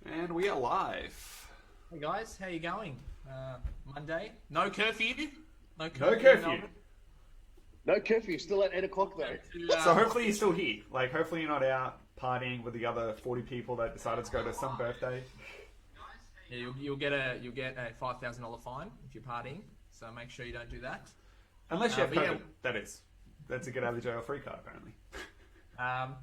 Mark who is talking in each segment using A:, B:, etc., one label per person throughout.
A: And we are live.
B: Hey guys, how you going? Monday, no curfew.
A: No curfew.
C: No curfew, still at 8 o'clock though.
A: So hopefully you're still here. Like, hopefully you're not out partying with the other 40 people that decided to go to some birthday.
B: Yeah, you'll get a $5,000 fine if you're partying. So make sure you don't do that.
A: Unless you have COVID, that is. That's a get out of jail free card, apparently.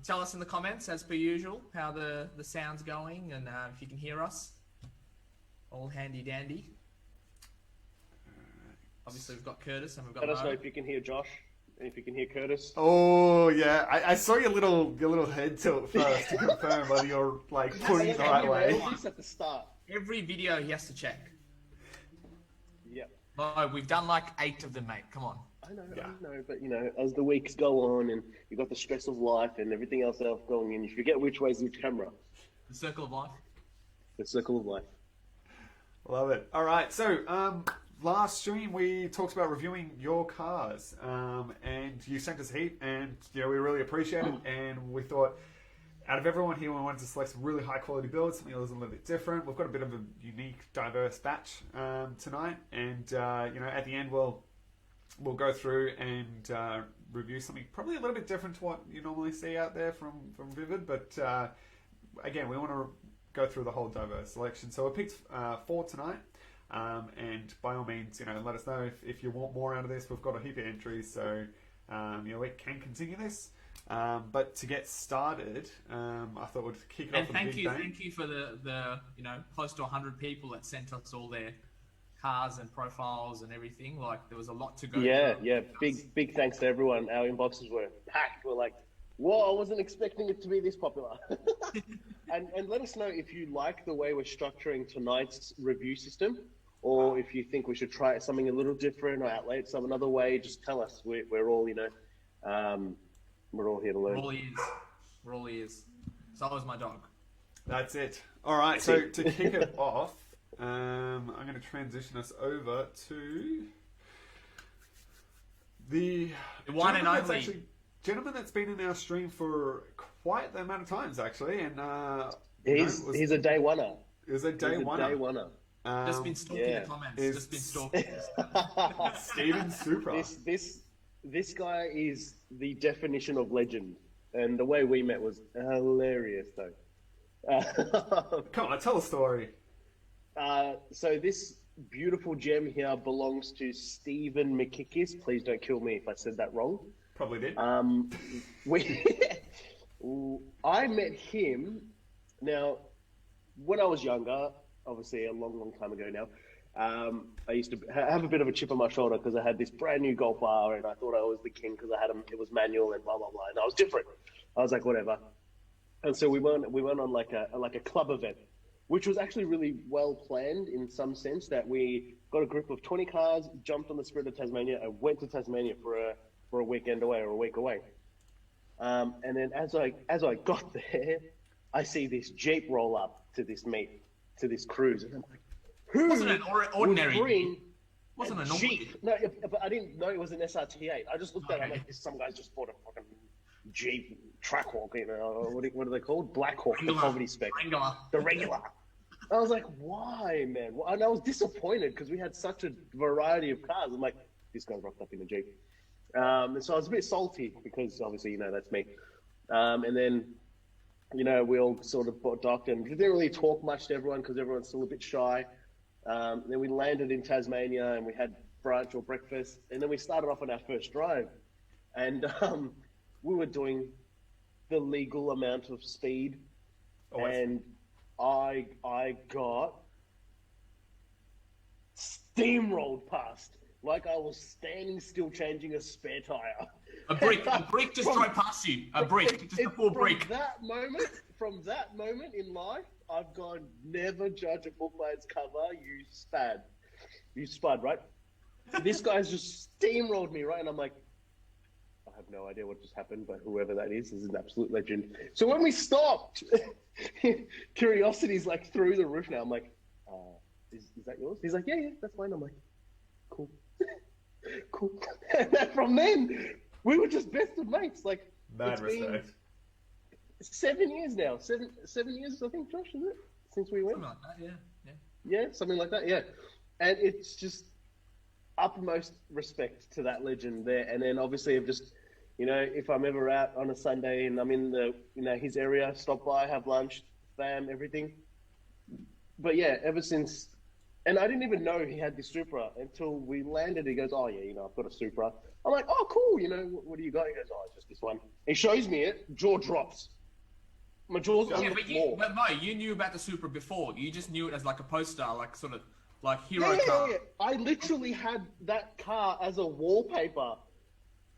B: Tell us in the comments, as per usual, how the sound's going and if you can hear us. All handy dandy. Obviously, we've got Curtis and we've got
C: Let us know
B: Mo.
C: if you can hear Josh and if you can hear Curtis.
A: Oh yeah, I saw your little head tilt first to confirm whether you're like putting it the right way.
C: This at the start.
B: Every video he has to check.
C: Yep.
B: Oh, we've done like 8 of them, mate. Come on.
C: I know, but you know, as the weeks go on and you got the stress of life and everything else going in, you forget which way's the camera.
B: The circle of life.
C: The circle of life.
A: Love it. All right, so last stream we talked about reviewing your cars, and you sent us a heap, and we really appreciate it. And we thought, out of everyone here, we wanted to select some really high quality builds, something that was a little bit different. We've got a bit of a unique, diverse batch tonight, and at the end we'll go through and review something probably a little bit different to what you normally see out there from Vivid, but again, we want to go through the whole diverse selection. So we picked 4 tonight, and by all means, let us know if you want more out of this. We've got a heap of entries, so we can continue this. But to get started, I thought we'd kick it off with a big bang.
B: Thank you for the close to 100 people that sent us all their cars and profiles and everything. Like, there was a lot to go through.
C: Yeah. Big thanks to everyone. Our inboxes were packed. We're like, whoa, I wasn't expecting it to be this popular. and let us know if you like the way we're structuring tonight's review system, or if you think we should try something a little different or outlay it some another way. Just tell us. We're all, we're all here to learn.
B: We're all ears. So is my dog.
A: That's it. All right, so to kick it off, I'm going to transition us over to the
B: one and only
A: gentleman that's been in our stream for quite the amount of times, actually, and
C: he's a day oneer.
A: He's a day oneer.
B: Just been stalking the comments. Just been stalking.
A: Steven Supra.
C: This guy is the definition of legend, and the way we met was hilarious, though.
A: Come on, tell a story.
C: So this beautiful gem here belongs to Stephen McKickis. Please don't kill me if I said that wrong.
A: Probably did.
C: I met him, now, when I was younger, obviously a long time ago now. I used to have a bit of a chip on my shoulder because I had this brand new Golf R, and I thought I was the king because I had it was manual and blah blah blah, and I was different. I was like, whatever. And so we went on like a club event, which was actually really well planned in some sense, that we got a group of 20 cars, jumped on the Spirit of Tasmania, and went to Tasmania for a weekend away or a week away. And then as I got there, I see this Jeep roll up to this meet, to this cruise, and I'm like, who
B: wasn't an ordinary
C: bring
B: wasn't
C: a
B: a normal
C: Jeep? No, but I didn't know it was an Ssr Tf1. I just looked at it, I'm like, some guys just bought a fucking Jeep Trackhawk, what are they called? Blackhawk, the poverty spec. The regular. I was like, why, man? And I was disappointed because we had such a variety of cars. I'm like, this guy rocked up in a Jeep. And so I was a bit salty because obviously, that's me. And then, we all sort of docked and didn't really talk much to everyone because everyone's still a bit shy. Then we landed in Tasmania and we had brunch or breakfast, and then we started off on our first drive, and we were doing the legal amount of speed, and I got steamrolled past like I was standing still changing a spare tire.
B: A brick just drove past you. Just a full brick.
C: From that moment in life, I've gone, never judge a book by its cover. You spud, right? This guy's just steamrolled me, right? And I'm like, I have no idea what just happened, but whoever that is an absolute legend. So when we stopped, curiosity's like through the roof now. I'm like, is that yours? He's like, yeah, that's mine. I'm like, cool. Cool. And then from then, we were just best of mates. Like,
A: Mad respect.
C: 7 years now. 7 years, I think, Josh, is it? since we went.
B: Something like that, yeah.
C: Yeah, something like that, yeah. And it's just utmost respect to that legend there. And then obviously I've just, if I'm ever out on a Sunday and I'm in the, his area, stop by, have lunch, fam, everything. But yeah, ever since, and I didn't even know he had this Supra until we landed. He goes, oh yeah, I've got a Supra. I'm like, oh cool, what do you got? He goes, oh, it's just this one. He shows me it, jaw drops. My jaw's on the floor.
B: But Mo, you knew about the Supra before. You just knew it as like a poster, like sort of like hero car.
C: Yeah. I literally had that car as a wallpaper,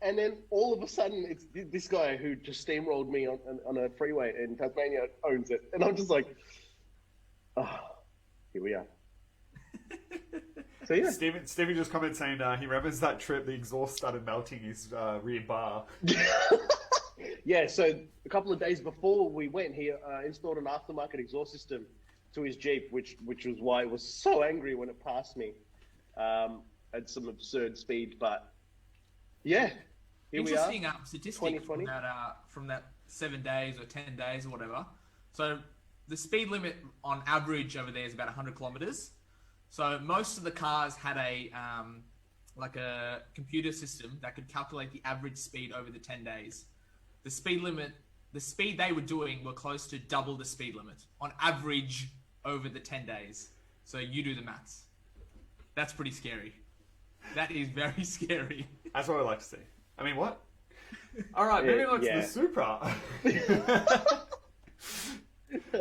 C: and then all of a sudden, it's this guy who just steamrolled me on a freeway in Tasmania owns it, and I'm just like, oh, here we are. So yeah,
A: Stevie just commented saying he remembers that trip. The exhaust started melting his rear bar.
C: Yeah, so a couple of days before we went, he installed an aftermarket exhaust system to his Jeep, which was why it was so angry when it passed me at some absurd speed. But yeah, here we are.
B: Interesting statistic from that 7 days or 10 days or whatever. So the speed limit on average over there is about 100 kilometers. So most of the cars had a computer system that could calculate the average speed over the 10 days. The speed they were doing were close to double the speed limit on average over the 10 days. So you do the maths. That's pretty scary. That is very scary.
A: That's what I like to see. I mean, what? All right, moving on to the Supra.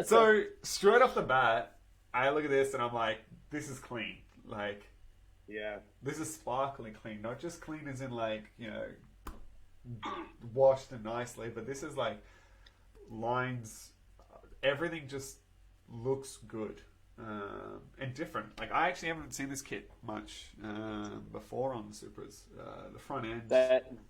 A: So straight off the bat, I look at this and I'm like, this is clean. Like,
C: yeah,
A: this is sparkling clean. Not just clean as in like, washed and nicely, but this is like lines, everything just looks good and different. Like I actually haven't seen this kit much before on the Supras. The front end.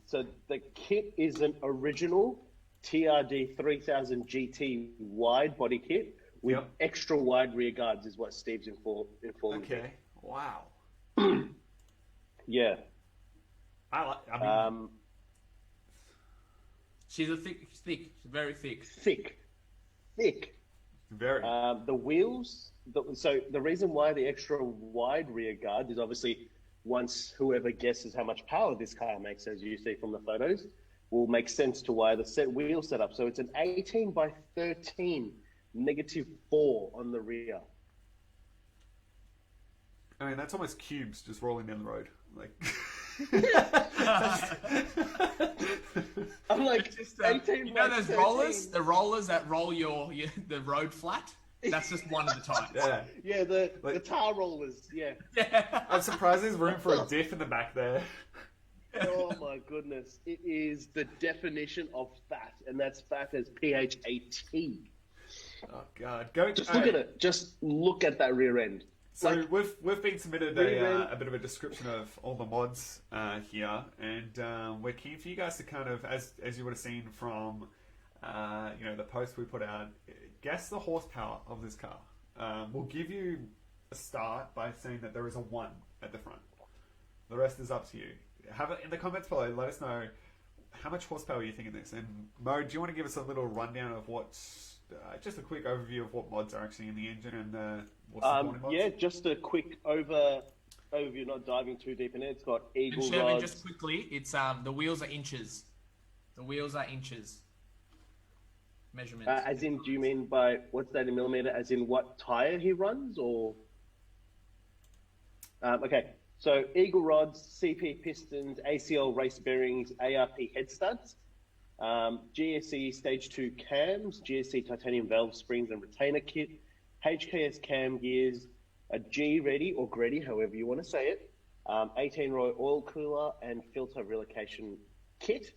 C: So the kit is an original TRD 3000 GT wide body kit with extra wide rear guards, is what Steve's informed.
A: Okay. Wow.
C: Yeah.
A: I mean,
B: she's very thick.
C: Thick.
A: Very.
C: The wheels. So the reason why the extra wide rear guard is obviously once whoever guesses how much power this car makes, as you see from the photos, will make sense to why the wheel setup. So it's an 18 by 13 -4 on the rear.
A: I mean, that's almost cubes just rolling down the road. Like,
C: I'm like,
B: just,
C: 18
B: you know
C: by
B: those
C: 13.
B: the rollers that roll the road flat? That's just one of the types.
A: yeah.
C: Yeah, the tar rollers. Yeah.
A: I'm surprised there's room for a diff in the back there.
C: Oh my goodness. It is the definition of fat, and that's fat as PHAT.
A: Oh God!
C: Just look at it. Just look at that rear end.
A: So we've been submitted a bit of a description of all the mods here, and we're keen for you guys to kind of, as you would have seen from the post we put out, guess the horsepower of this car. We'll give you a start by saying that there is a 1 at the front. The rest is up to you. Have it in the comments below. Let us know how much horsepower you think of this. And Mo, do you want to give us a little rundown of what's just a quick overview of what mods are actually in the engine and what's supporting mods?
C: Yeah, just a quick overview, not diving too deep in it. It's got eagle
B: and Sherman,
C: rods.
B: just quickly, it's the wheels are inches. The wheels are inches. Measurement.
C: As in, do you mean by what's that in millimeter? As in what tire he runs, or? Okay, so eagle rods, CP pistons, ACL race bearings, ARP head studs. GSE Stage 2 cams, GSE titanium valve springs and retainer kit, HKS cam gears, a G-ready or Greddy, however you want to say it, 18 Roy oil cooler and filter relocation kit.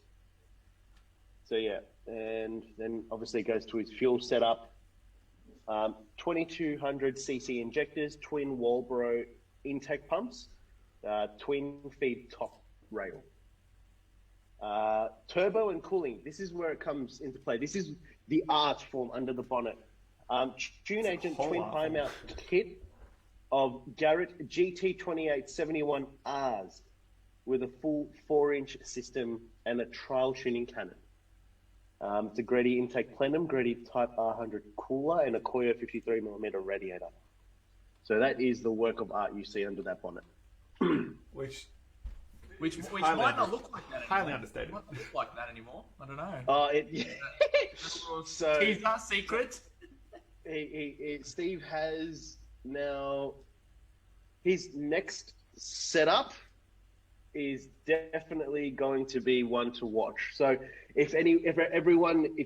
C: So yeah, and then obviously it goes to his fuel setup, 2200cc injectors, twin Walbro intake pumps, twin feed top rail. Turbo and cooling. This is where it comes into play. This is the art form under the bonnet. Tune agent twin high mount kit of Garrett GT2871Rs with a full 4-inch system and a trial tuning cannon. It's a Grady intake plenum, Grady Type R100 cooler, and a Koyo 53mm radiator. So that is the work of art you see under that bonnet.
A: Which
B: might not look like that anymore.
A: Highly understated.
B: It might not look like that anymore. I don't know.
C: So
B: teaser secret.
C: Steve has now his next setup is definitely going to be one to watch. So if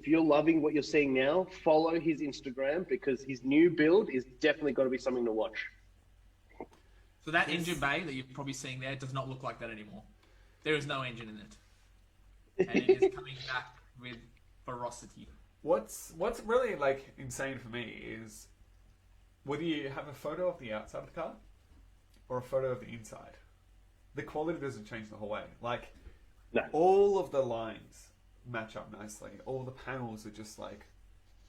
C: you're loving what you're seeing now, follow his Instagram, because his new build is definitely going to be something to watch.
B: So that engine bay that you're probably seeing there does not look like that anymore. There is no engine in it, and it is coming back with ferocity.
A: What's really like insane for me is whether you have a photo of the outside of the car or a photo of the inside, the quality doesn't change the whole way. Like,
C: no.
A: All of the lines match up nicely. All the panels are just like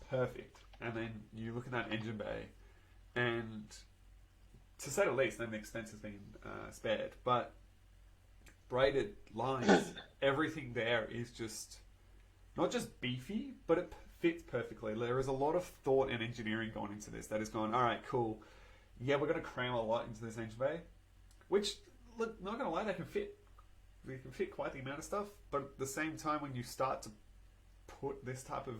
A: perfect. And then you look at that engine bay, and to say the least, then the expense has been spared. But braided lines, everything there is just not just beefy, but it fits perfectly. There is a lot of thought and engineering going into this that is going, all right, cool. Yeah, we're going to cram a lot into this engine bay, which, look, not going to lie, they can fit quite the amount of stuff. But at the same time, when you start to put this type of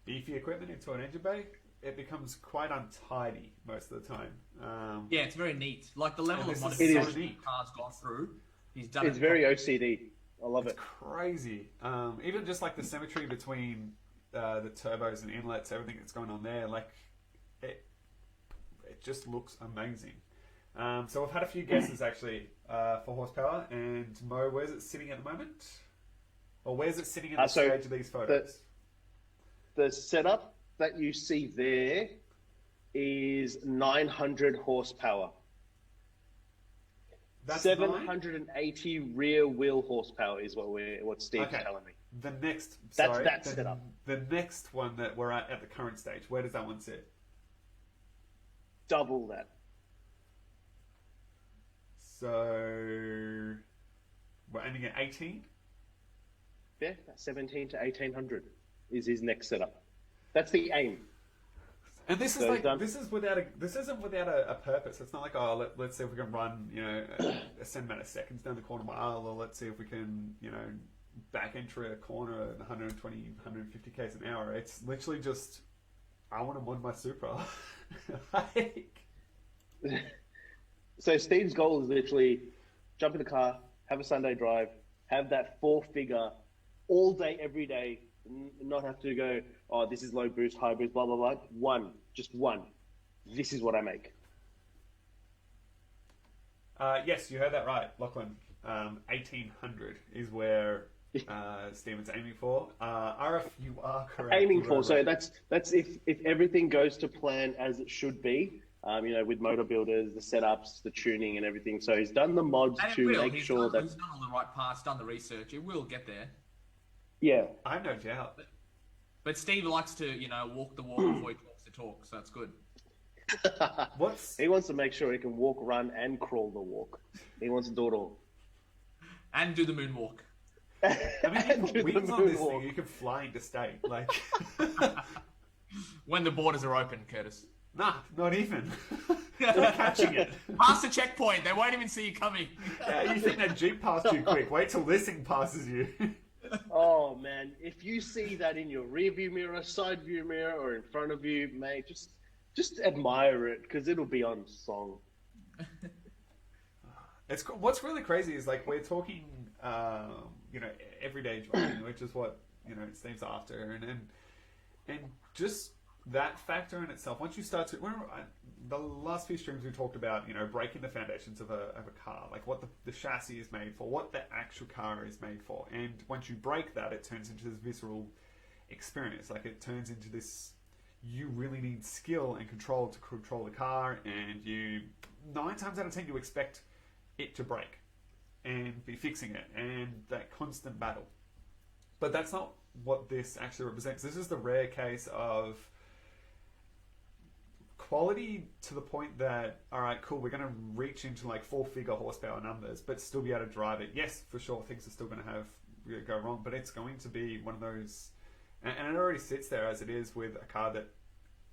A: beefy equipment into an engine bay, it becomes quite untidy most of the time.
B: Yeah, it's very neat. Like the level of
A: modification
B: the car's gone through. He's done
C: it's very OCD. I love it.
A: It's crazy. Even just like the symmetry between the turbos and inlets, everything that's going on there, like it just looks amazing. So we've had a few guesses actually for horsepower, and Mo, where's it sitting at the moment? Or where's it sitting in the stage of these photos?
C: The setup that you see there is 900 horsepower.
A: That's
C: 780 rear wheel horsepower is what Steve's telling me.
A: The next,
C: that's setup.
A: The next one that we're at the current stage, where does that one sit?
C: Double that.
A: So we're aiming at 18.
C: Yeah, 17 to 1800 is his next setup. That's the aim.
A: And this is this isn't without a purpose. It's not like, oh, let's see if we can run, a certain amount of seconds down the quarter mile, or let's see if we can, back enter a corner at 120, 150 k's an hour. It's literally just, I want to mod my Supra.
C: So Steve's goal is literally jump in the car, have a Sunday drive, have that 4-figure all day, every day, not have to go, oh, this is low boost, high boost, blah, blah, blah. Just one. This is what I make.
A: Yes, you heard that right, Lachlan. 1800 is where Steven's aiming for. RF, you are correct.
C: Aiming for. So that's if everything goes to plan as it should be. With motor builders, the setups, the tuning, and everything. So he's done the mods to make sure that
B: he's done all the right parts, done the research. It will get there.
C: Yeah,
A: I have no doubt.
B: But Steve likes to, walk the walk before he talks the talk, so that's good.
C: He wants to make sure he can walk, run, and crawl the walk. He wants to do it all.
B: And do the moonwalk.
A: I mean, you put wings on this thing, you can fly into state. Like,
B: when the borders are open, Curtis.
A: Nah, not even. They're catching it.
B: Pass the checkpoint. They won't even see you coming.
A: Yeah, you think that Jeep passed you quick. Wait till this thing passes you.
C: Oh, man. If you see that in your rear view mirror, side view mirror, or in front of you, mate, just admire it, because it'll be on song.
A: What's really crazy is, like, we're talking, everyday driving, which is what, Steve's after. And just that factor in itself, once you start to, the last few streams we talked about, breaking the foundations of a car, like what the chassis is made for, what the actual car is made for. And once you break that, it turns into this visceral experience. Like, it turns into this, you really need skill and control to control the car, and 9 times out of 10 you expect it to break and be fixing it, and that constant battle. But that's not what this actually represents. This is the rare case of quality to the point that, all right, cool, we're going to reach into like 4-figure horsepower numbers, but still be able to drive it. Yes, for sure, things are still going to go wrong, but it's going to be one of those and it already sits there as it is with a car that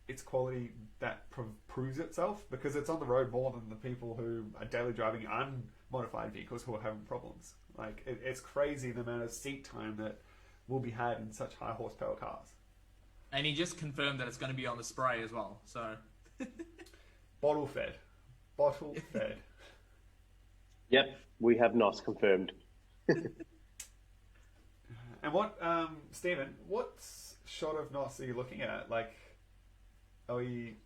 A: its quality that proves itself, because it's on the road more than the people who are daily driving unmodified vehicles who are having problems. Like, it's crazy the amount of seat time that will be had in such high horsepower cars.
B: And he just confirmed that it's going to be on the spray as well. So
A: Bottle fed.
C: Yep, we have not confirmed.
A: And what, Stephen, what shot of NOS are you looking at? Like, are we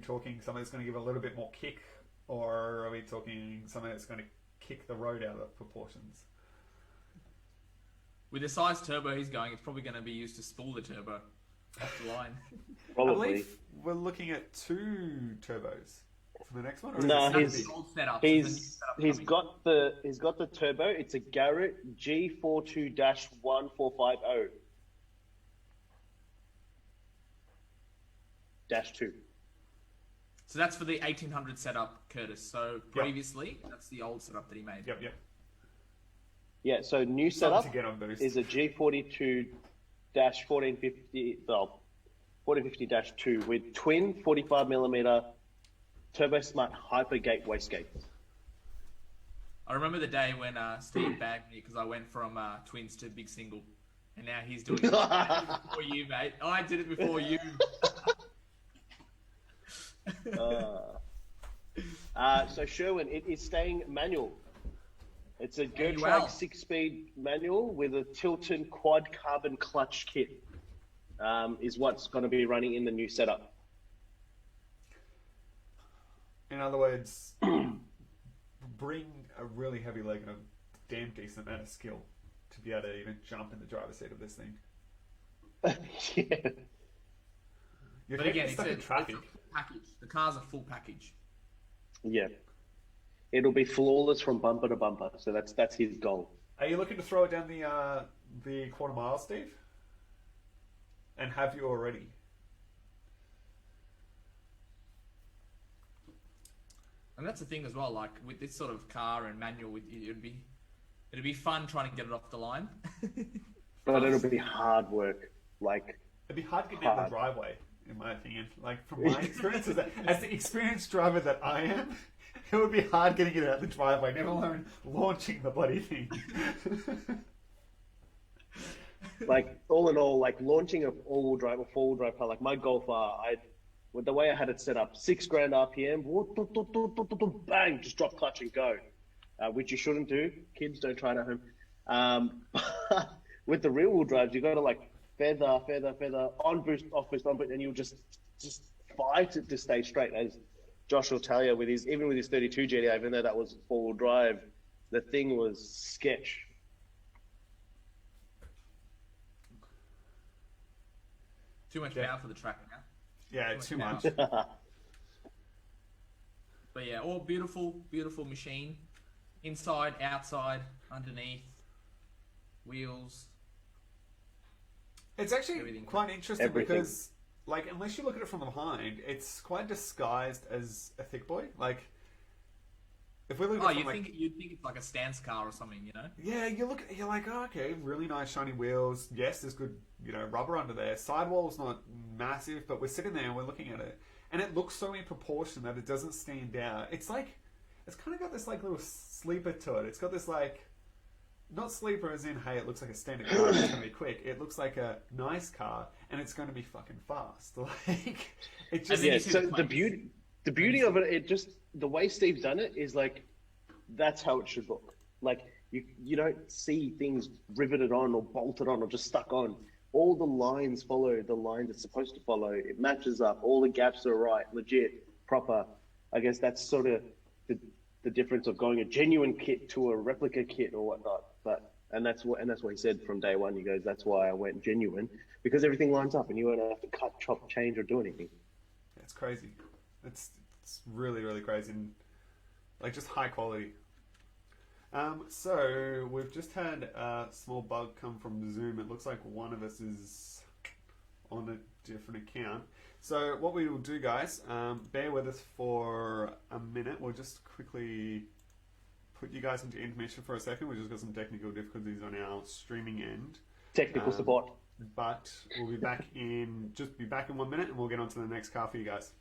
A: talking something that's going to give a little bit more kick, or are we talking something that's going to kick the road out of proportions?
B: with the size turbo he's going, it's probably going to be used to spool the turbo off the line.
C: Probably.
A: I believe we're looking at 2 turbos for the next one. Or
C: No,
A: is it
C: he's
B: Old setup,
C: he's got the turbo. It's a Garrett G42-1450 -2.
B: So that's for the 1800 setup, Curtis. So previously, that's the old setup that he made.
A: Yep.
C: Yeah, so new
A: Something
C: setup
A: to get on boost.
C: is a G42-1450-2 with twin 45mm Turbo Smart Hypergate wastegates.
B: I remember the day when Steve bagged me because I went from twins to big single, and now he's doing it before you, mate. I did it before you.
C: So Sherwin, it is staying manual. It's a Gertrag
B: Manual.
C: 6-speed manual with a Tilton quad carbon clutch kit. Is what's going to be running in the new setup.
A: In other words, bring a really heavy leg and a damn decent amount of skill to be able to even jump in the driver's seat of this thing.
C: Yeah.
A: You're
B: But again,
A: stuck in traffic.
B: it's a full package. The car's a full package.
C: Yeah. It'll be flawless from bumper to bumper. So that's his goal.
A: Are you looking to throw it down the quarter mile, Steve? And have you already?
B: And that's the thing as well. Like with this sort of car and manual, it'd be fun trying to get it off the line.
C: But it'll be hard work. Like,
A: It'd be hard to get down the driveway, in my opinion. Like, from my experience, as the experienced driver that I am, it would be hard getting it out the driveway, never alone launching the bloody thing.
C: like all in all, like launching a all-wheel drive or four-wheel drive car, like my Golf R, with the way I had it set up, 6 grand RPM, bang, just drop clutch and go, which you shouldn't do. Kids, don't try it at home. With the rear-wheel drives, you got to like feather, on boost, off boost, on boost, and you'll just fight it to stay straight. As Josh will tell you, even with his 32 GTI, even though that was four-wheel drive, the thing was sketch.
B: Too much power for the track now.
A: Yeah, too much.
B: But yeah, all beautiful, beautiful machine. Inside, outside, underneath, wheels.
A: It's actually
B: Everything.
A: quite interesting
C: Everything.
A: because, like, unless you look at it from behind, it's quite disguised as a thick boy. Like, if we look at it from,
B: You'd think it's like a stance car or something, you know?
A: yeah, you're like, oh, okay, really nice shiny wheels. Yes, there's good, rubber under there. Sidewall's not massive, but we're sitting there and we're looking at it, and it looks so in proportion that it doesn't stand out. It's kind of got this like little sleeper to it. It's got this like, not sleeper as in, hey, it looks like a standard car, it's going to be quick. It looks like a nice car, and it's going to be fucking fast. Like, it just...
C: Yeah, so the beauty of it, the way Steve's done it is like, that's how it should look. Like, you don't see things riveted on or bolted on or just stuck on. All the lines follow the lines it's supposed to follow. It matches up. All the gaps are right, legit, proper. I guess that's sort of the difference of going a genuine kit to a replica kit or whatnot. And that's what he said from day one. He goes, that's why I went genuine, because everything lines up and you won't have to cut, chop, change, or do anything.
A: It's crazy. It's really, really crazy, and like just high quality. So we've just had a small bug come from Zoom. It looks like one of us is on a different account. So what we will do, guys, bear with us for a minute. We'll just quickly put you guys into intermission for a second. We've just got some technical difficulties on our streaming end.
C: Technical support.
A: But we'll be back in 1 minute, and we'll get on to the next car for you guys.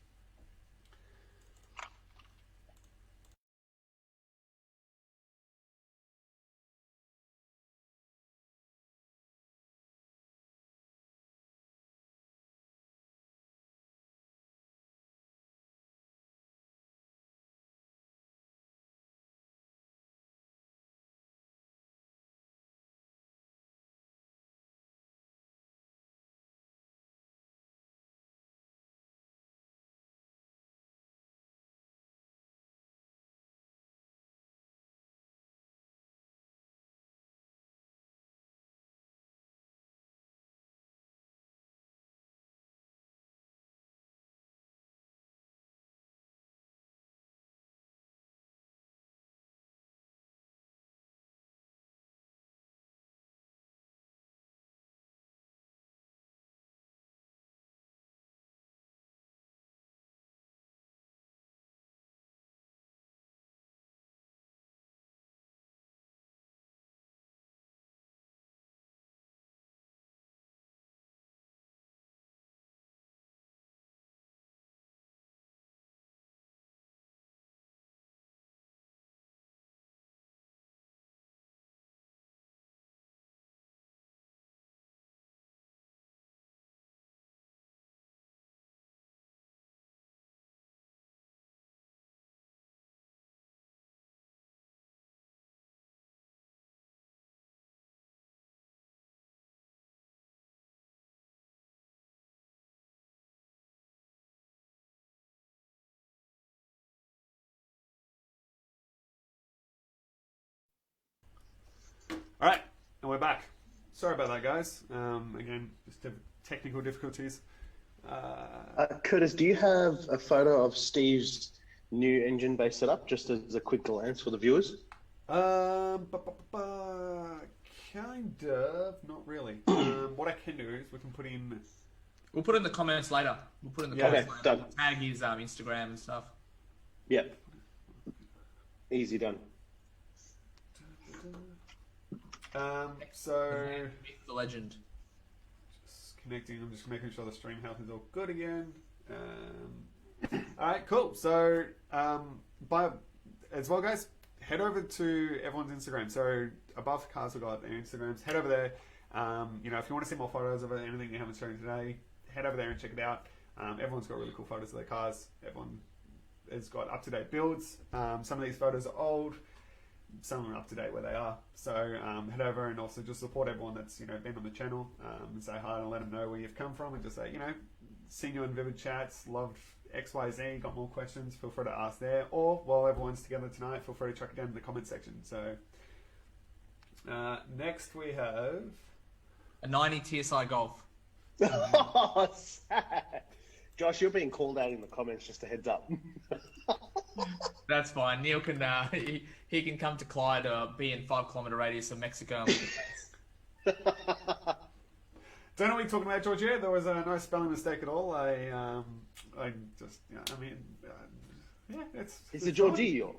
A: All right, and we're back. Sorry about that, guys. Again, just technical difficulties.
C: Curtis, do you have a photo of Steve's new engine bay setup, just as a quick glance for the viewers?
A: Kind of, not really. What I can do is we can put in...
B: We'll put it in the comments later.
C: Okay, done.
B: We'll tag his Instagram and stuff.
C: Yep. Easy done.
A: So...
B: The legend.
A: Just connecting, I'm just making sure the stream health is all good again. Alright, cool. So, as well, guys, head over to everyone's Instagram. So, above cars, we've got their Instagrams. Head over there. You know, if you want to see more photos of anything you haven't shown today, head over there and check it out. Everyone's got really cool photos of their cars. Everyone has got up-to-date builds. Some of these photos are old. Some are up to date where they are. So head over and also just support everyone that's, you know, been on the channel, and say hi and let them know where you've come from, and just say, you know, seen you in Vivid Chats, loved XYZ, got more questions, feel free to ask there, or while everyone's together tonight, feel free to chuck it down in the comment section. So next we have
B: a 90 TSI Golf.
C: Oh, sad. Josh, you're being called out in the comments, just a heads up.
B: That's fine. Neil can he can come to Clyde, be in 5-kilometer radius of Mexico.
A: Don't know what you're talking about, George. Yeah, there was no spelling mistake at all. I just, you know, I mean, yeah, it's
C: a Giorgio.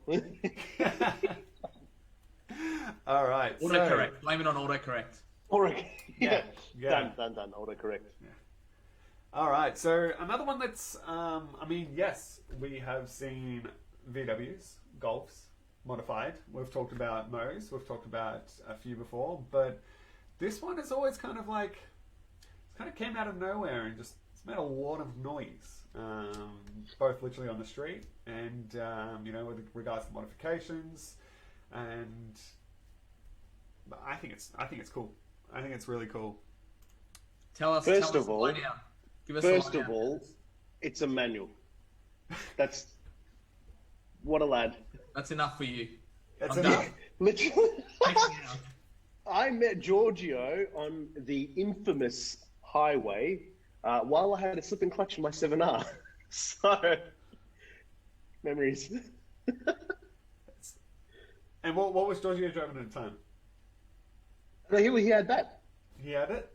A: All right.
B: Autocorrect. So, blame it on autocorrect.
C: Autocorrect.
A: Yeah.
C: Done. Autocorrect.
A: Yeah. All right. So another one that's, I mean, yes, we have seen VWs, Golfs, modified. We've talked about Mo's. We've talked about a few before, but this one is always kind of like, it kind of came out of nowhere and just it's made a lot of noise, both literally on the street and you know, with regards to modifications. And I think it's cool. I think it's really cool.
C: First of all, it's a manual. That's what a lad.
B: That's enough for you.
A: That's enough.
C: Literally, I met Giorgio on the infamous highway while I had a slip and clutch in my 7R. So, memories.
A: And what was Giorgio driving at the time?
C: No, he had that.
A: He had it?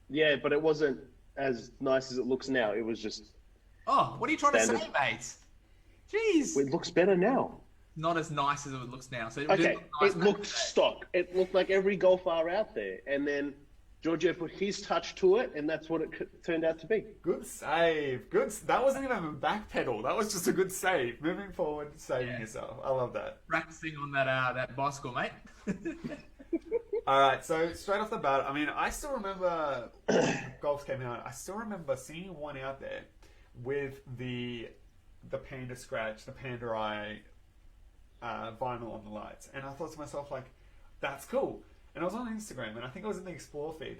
C: Yeah, but it wasn't as nice as it looks now. It was just...
B: Oh, what are you trying to say, mate? Jeez.
C: It looks better now.
B: Not as nice as it looks now. So
C: it looked stock. It looked like every Golf R out there. And then Giorgio put his touch to it, and that's what it turned out to be.
A: Good save. That wasn't even a backpedal. That was just a good save. Moving forward, saving yourself. I love that.
B: Practicing on that bicycle, mate.
A: All right, so straight off the bat, I mean, I still remember when Golfs came out. I still remember seeing one out there with the Panda scratch, the Panda Eye vinyl on the lights, and I thought to myself, like, that's cool. And I was on Instagram, and I think I was in the Explore feed.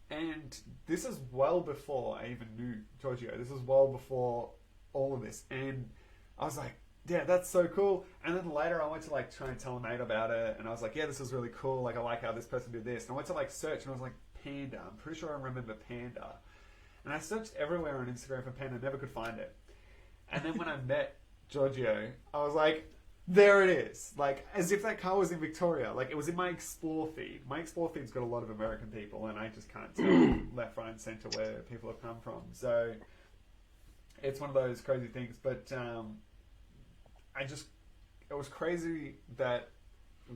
A: And this is well before I even knew Giorgio. This was well before all of this. And I was like, yeah, that's so cool. And then later I went to like try and tell a mate about it. And I was like, yeah, this is really cool. Like, I like how this person did this. And I went to like search, and I was like, Panda. I'm pretty sure I remember Panda. And I searched everywhere on Instagram for Panda, never could find it. And then when I met Giorgio, I was like, there it is. Like, as if that car was in Victoria. Like, it was in my Explore feed. My Explore feed's got a lot of American people, and I just can't tell left, right, and centre where people have come from. So, it's one of those crazy things. But, it was crazy that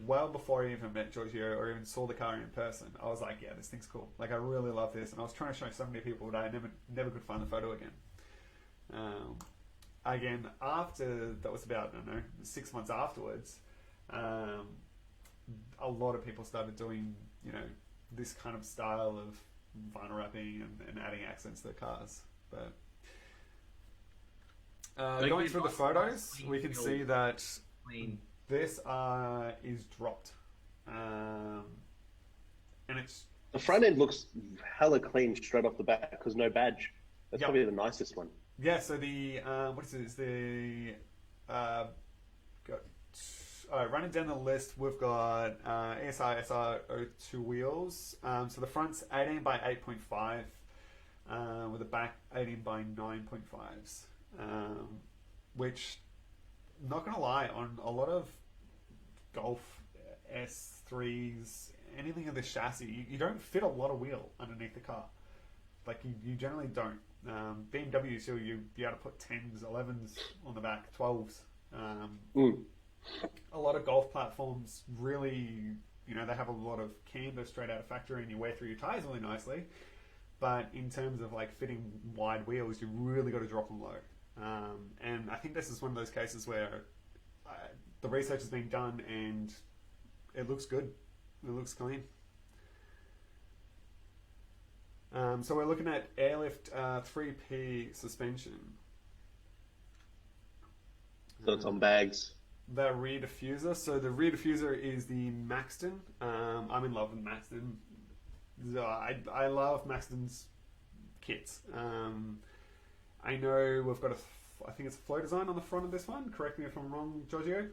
A: well before I even met Giorgio or even saw the car in person, I was like, yeah, this thing's cool. Like, I really love this. And I was trying to show so many people, but I never could find the photo again. Again, after, that was about, I don't know, 6 months afterwards, a lot of people started doing, you know, this kind of style of vinyl wrapping and adding accents to the cars. But going through the photos, we can see that this is dropped. And it's...
C: The front end looks hella clean straight off the bat because no badge. That's probably the nicest one.
A: Yeah, so the, what is it? It's the, running down the list, we've got Ssr Tf1 Wheels. So the front's 18 by 8.5, with the back 18 by 9.5s. Which, not gonna lie, on a lot of Golf S3s, anything of this chassis, you don't fit a lot of wheel underneath the car. Like, you generally don't. BMW, so you'd be able to put 10s, 11s on the back, 12s. A lot of Golf platforms really, you know, they have a lot of camber straight out of factory, and you wear through your tyres really nicely. But in terms of like fitting wide wheels, you really got to drop them low. And I think this is one of those cases where the research has been done and it looks good. It looks clean. So we're looking at airlift 3P suspension.
C: So it's on bags.
A: The rear diffuser. So the rear diffuser is the Maxton. I'm in love with Maxton. I love Maxton's kits. I know we've got I think it's a flow design on the front of this one. Correct me if I'm wrong, Giorgio.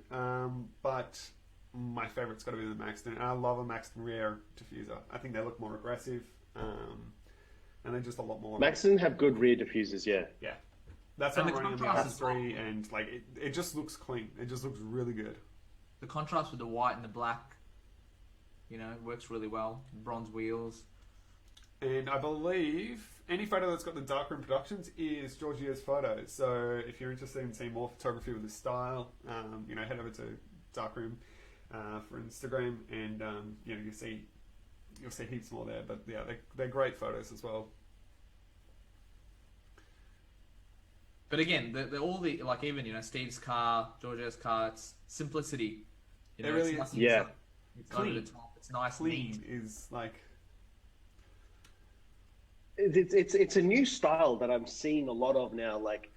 A: But my favourite's got to be the Maxton. And I love a Maxton rear diffuser. I think they look more aggressive. And they're just a lot more.
C: Maxton have good rear diffusers, yeah.
A: Yeah. That's what I'm running on the S3, and like it just looks clean. It just looks really good.
B: The contrast with the white and the black, you know, works really well. Bronze wheels.
A: And I believe any photo that's got the Darkroom Productions is Giorgio's photo. So if you're interested in seeing more photography with this style, you know, head over to Darkroom for Instagram, and you know, you'll see heaps more there. But yeah, they're great photos as well.
B: But again, they're all the, like, even, you know, Steve's car, Giorgio's car, it's simplicity. You know,
A: it really
B: it's
A: is.
C: Yeah.
B: It's clean. Over the top. It's nice.
A: Clean
B: neat.
A: is like...
C: It's a new style that I'm seeing a lot of now. Like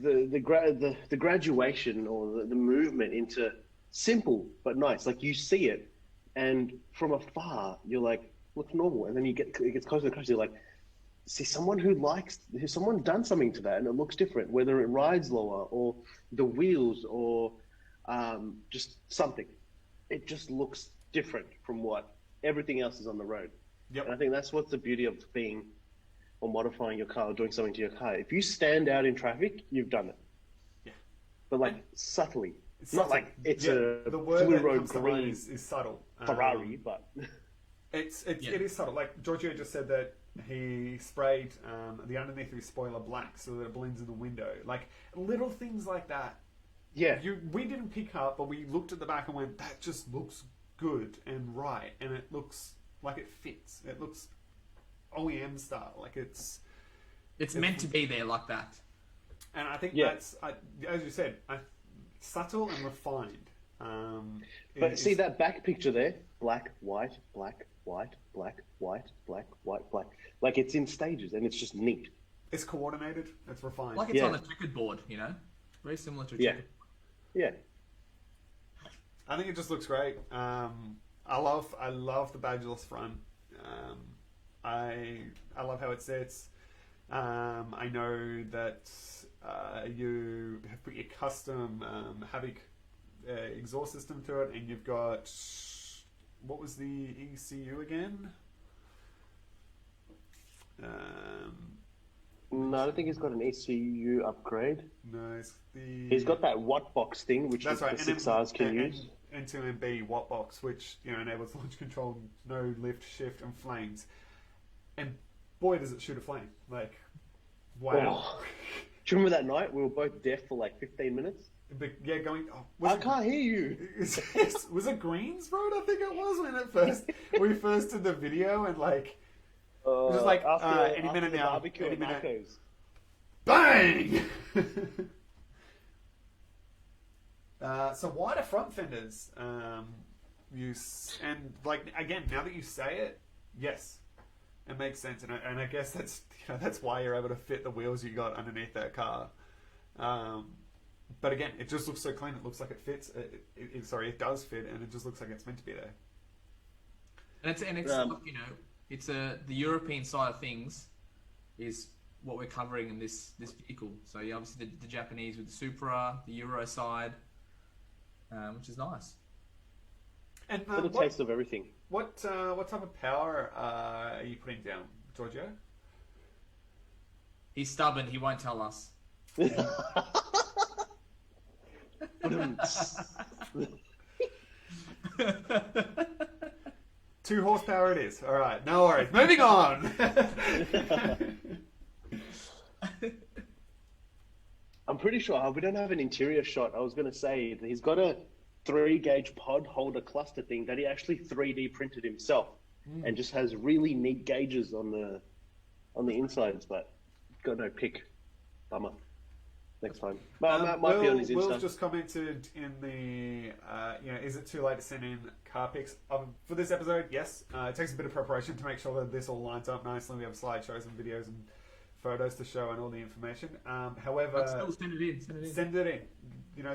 C: the graduation or the movement into simple but nice. Like, you see it, and from afar you're like, looks normal, and then it gets closer and closer. You're like, see someone who's someone done something to that, and it looks different. Whether it rides lower or the wheels or just something, it just looks different from what everything else is on the road.
A: Yep.
C: And I think that's what's the beauty of being or modifying your car or doing something to your car. If you stand out in traffic, you've done it. Yeah. But like subtly. It's not like it's the word blue road green
A: is subtle.
C: Ferrari, but
A: it is subtle. Like Giorgio just said that he sprayed the underneath of his spoiler black so that it blends in the window. Like little things like that.
C: Yeah.
A: We didn't pick up, but we looked at the back and went, that just looks good and right, and it looks like it fits. It looks OEM style, like it's
B: meant to be there like that.
A: And I think that's, as you said, subtle and refined.
C: But see that back picture there? Black, white, black, white, black, white, black, white, black. Like it's in stages and it's just neat.
A: It's coordinated. It's refined.
B: Like it's on a checkerboard, you know? Very similar to a checkerboard.
C: Yeah.
A: I think it just looks great. I love the badgeless front. I love how it sits. I know that you have put your custom Havoc exhaust system to it, and you've got, what was the ECU again?
C: No, I don't think he's got an ECU upgrade.
A: No, it's the...
C: He's got that watt box thing, which
A: That's
C: the
A: right.
C: 6Rs can use.
A: N2MB watt box, which enables launch control, no lift, shift, and flames. And boy, does it shoot a flame! Like, wow.
C: Oh. Do you remember that night we were both deaf for like 15 minutes?
A: But yeah, going.
C: I can't hear you.
A: Was it Greensroad? I think it was when we first did the video, and like it was like any minute now, any minute. Bang! So wider front fenders, and like again, now that you say it, yes, it makes sense, and I guess that's why you're able to fit the wheels you got underneath that car. But again, it just looks so clean. It looks like it fits. It does fit, and it just looks like it's meant to be there.
B: And it's it's the European side of things is what we're covering in this vehicle. So yeah, obviously the Japanese with the Supra, the Euro side, which is nice.
A: And
C: for the taste of everything.
A: What type of power are you putting down, Giorgio?
B: He's stubborn. He won't tell us.
A: 2 horsepower it is. All right, no worries. Moving on.
C: I'm pretty sure we don't have an interior shot. I was going to say he's got a 3-gauge pod holder cluster thing that he actually 3D printed himself, and just has really neat gauges on the insides, but got no pick. Bummer. Next time. Might be on his Insta.
A: Will's just commented in the, is it too late to send in car pics? For this episode, yes. It takes a bit of preparation to make sure that this all lines up nicely. We have slideshows and videos and photos to show and all the information. However,
B: still send it in.
A: Send it in.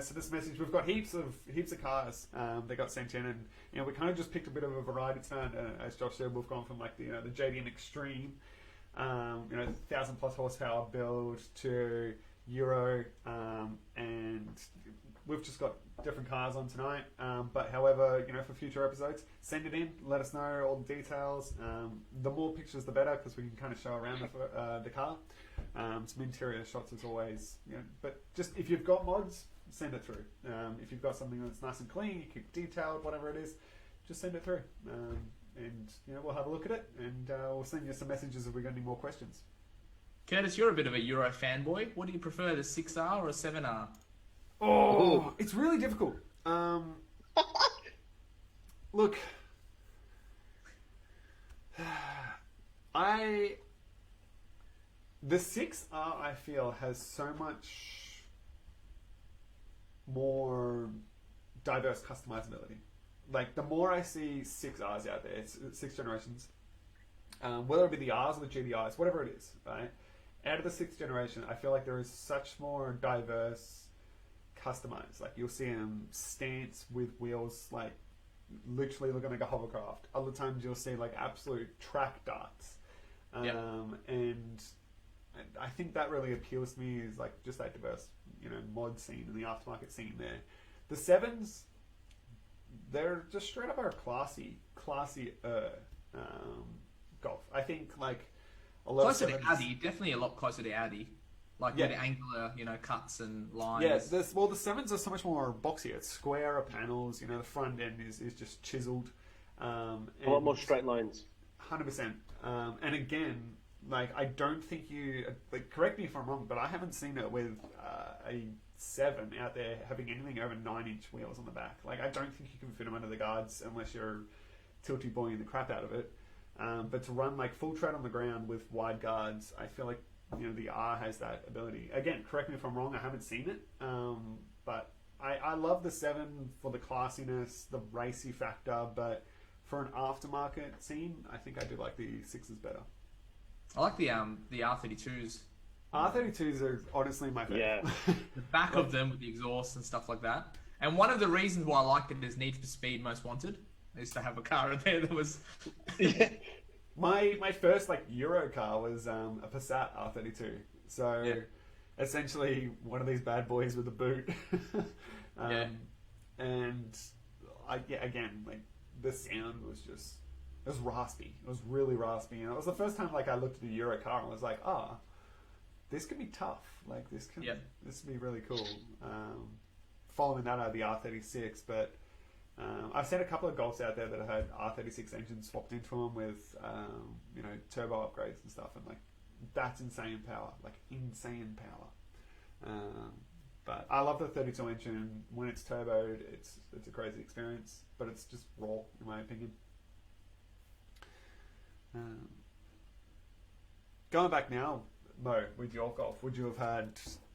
A: So this message, we've got heaps of cars that got sent in, and we kind of just picked a bit of a variety tonight. As Josh said, we've gone from like the JDM Extreme, 1,000+ horsepower build to Euro, and we've just got different cars on tonight. But however, for future episodes, send it in. Let us know all the details. The more pictures, the better, because we can kind of show around the car. Some interior shots as always. But just if you've got mods, send it through. If you've got something that's nice and clean, you keep detailed, whatever it is, just send it through. And we'll have a look at it, and we'll send you some messages if we've got any more questions.
B: Curtis, you're a bit of a Euro fanboy. What do you prefer, the 6R or a 7R?
A: Oh, it's really difficult. Look, the 6R I feel has so much more diverse customizability. Like the more I see 6Rs out there, it's 6 generations, whether it be the Rs or the GDIs, whatever it is, right? Out of the 6th generation, I feel like there is such more diverse customized. Like you'll see them stance with wheels, like literally looking like a hovercraft. Other times you'll see like absolute track darts. And I think that really appeals to me, is like just that diverse, mod scene and the aftermarket scene there. The 7s, they're just straight up our classy Golf. I think like a lot
B: closer
A: of
B: to Audi, definitely a lot closer to Audi. Like with the angular, cuts and lines.
A: Yeah, the 7s are so much more boxy. It's squarer panels. The front end is just chiseled.
C: A lot more straight lines.
A: 100%. And again, like I don't think correct me if I'm wrong, but I haven't seen it with a 7 out there having anything over 9-inch wheels on the back. Like I don't think you can fit them under the guards unless you're tilty boying the crap out of it. But to run like full tread on the ground with wide guards, I feel like the R has that ability. Again, correct me if I'm wrong. I haven't seen it, but I love the 7 for the classiness, the racy factor. But for an aftermarket scene, I think I do like the 6s better.
B: I like the R32s.
A: R32s are honestly my favorite.
C: Yeah.
B: The back of them with the exhaust and stuff like that. And one of the reasons why I liked it is Need for Speed Most Wanted. I used to have a car in there that was...
C: Yeah.
A: My first like Euro car was a Passat R32. So essentially one of these bad boys with a boot. And again, like the sound was just, it was raspy. It was really raspy. And it was the first time like I looked at a Euro car and was like, this could be tough. Like this could be really cool. Following that out of the R36, but I've seen a couple of Golfs out there that have had R36 engines swapped into them with turbo upgrades and stuff, and like that's insane power, like insane power. But I love the 32 engine. When it's turboed, it's a crazy experience, but it's just raw in my opinion. Going back now, Mo, with your Golf, would you have had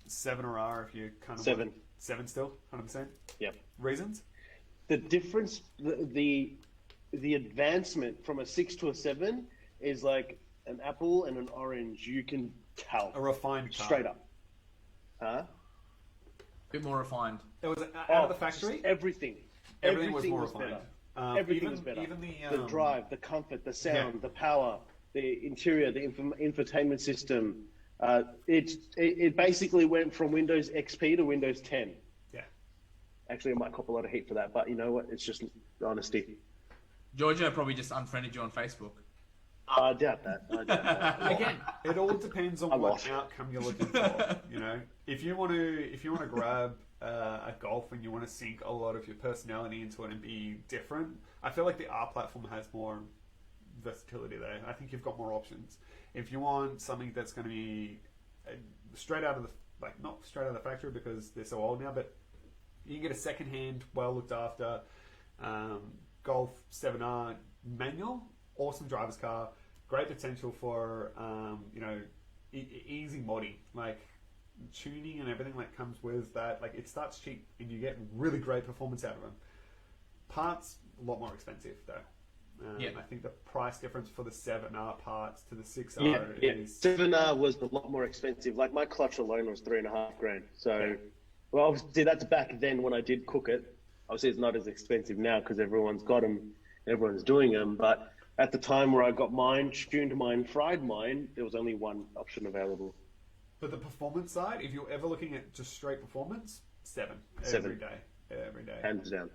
A: 7 or R if you kind of
C: 7?
A: 7 still, 100%.
C: Yep.
A: Reasons?
C: The difference, the advancement from a 6 to a 7 is like an apple and an orange. You can tell.
A: A refined car.
C: Straight up. Huh?
B: A bit more refined.
A: It was out of the factory?
C: Everything.
A: Everything was more refined.
C: Everything was better.
A: Even
C: the drive, the comfort, the sound, the power, the interior, the infotainment system. It basically went from Windows XP to Windows 10.
A: Yeah.
C: Actually, I might cop a lot of heat for that, but you know what? It's just honesty.
B: Giorgio probably just unfriended you on Facebook.
C: I doubt that.
A: Again, it all depends on what outcome you're looking for. If you want to grab a Golf and you want to sink a lot of your personality into it and be different, I feel like the R platform has more versatility there. I think you've got more options. If you want something that's going to be straight out of the not straight out of the factory because they're so old now, but you can get a second-hand, well looked after Golf 7R manual, awesome driver's car, great potential for easy modding, like tuning and everything that comes with that. Like it starts cheap and you get really great performance out of them. Parts a lot more expensive though. I think the price difference for the 7R parts to the 6R is...
C: 7R was a lot more expensive. Like my clutch alone was $3,500. So, well, obviously that's back then when I did cook it. Obviously it's not as expensive now because everyone's got them, everyone's doing them. But at the time where I got mine, tuned mine, fried mine, there was only one option available.
A: But the performance side, if you're ever looking at just straight performance, 7. Every day.
C: Hands down.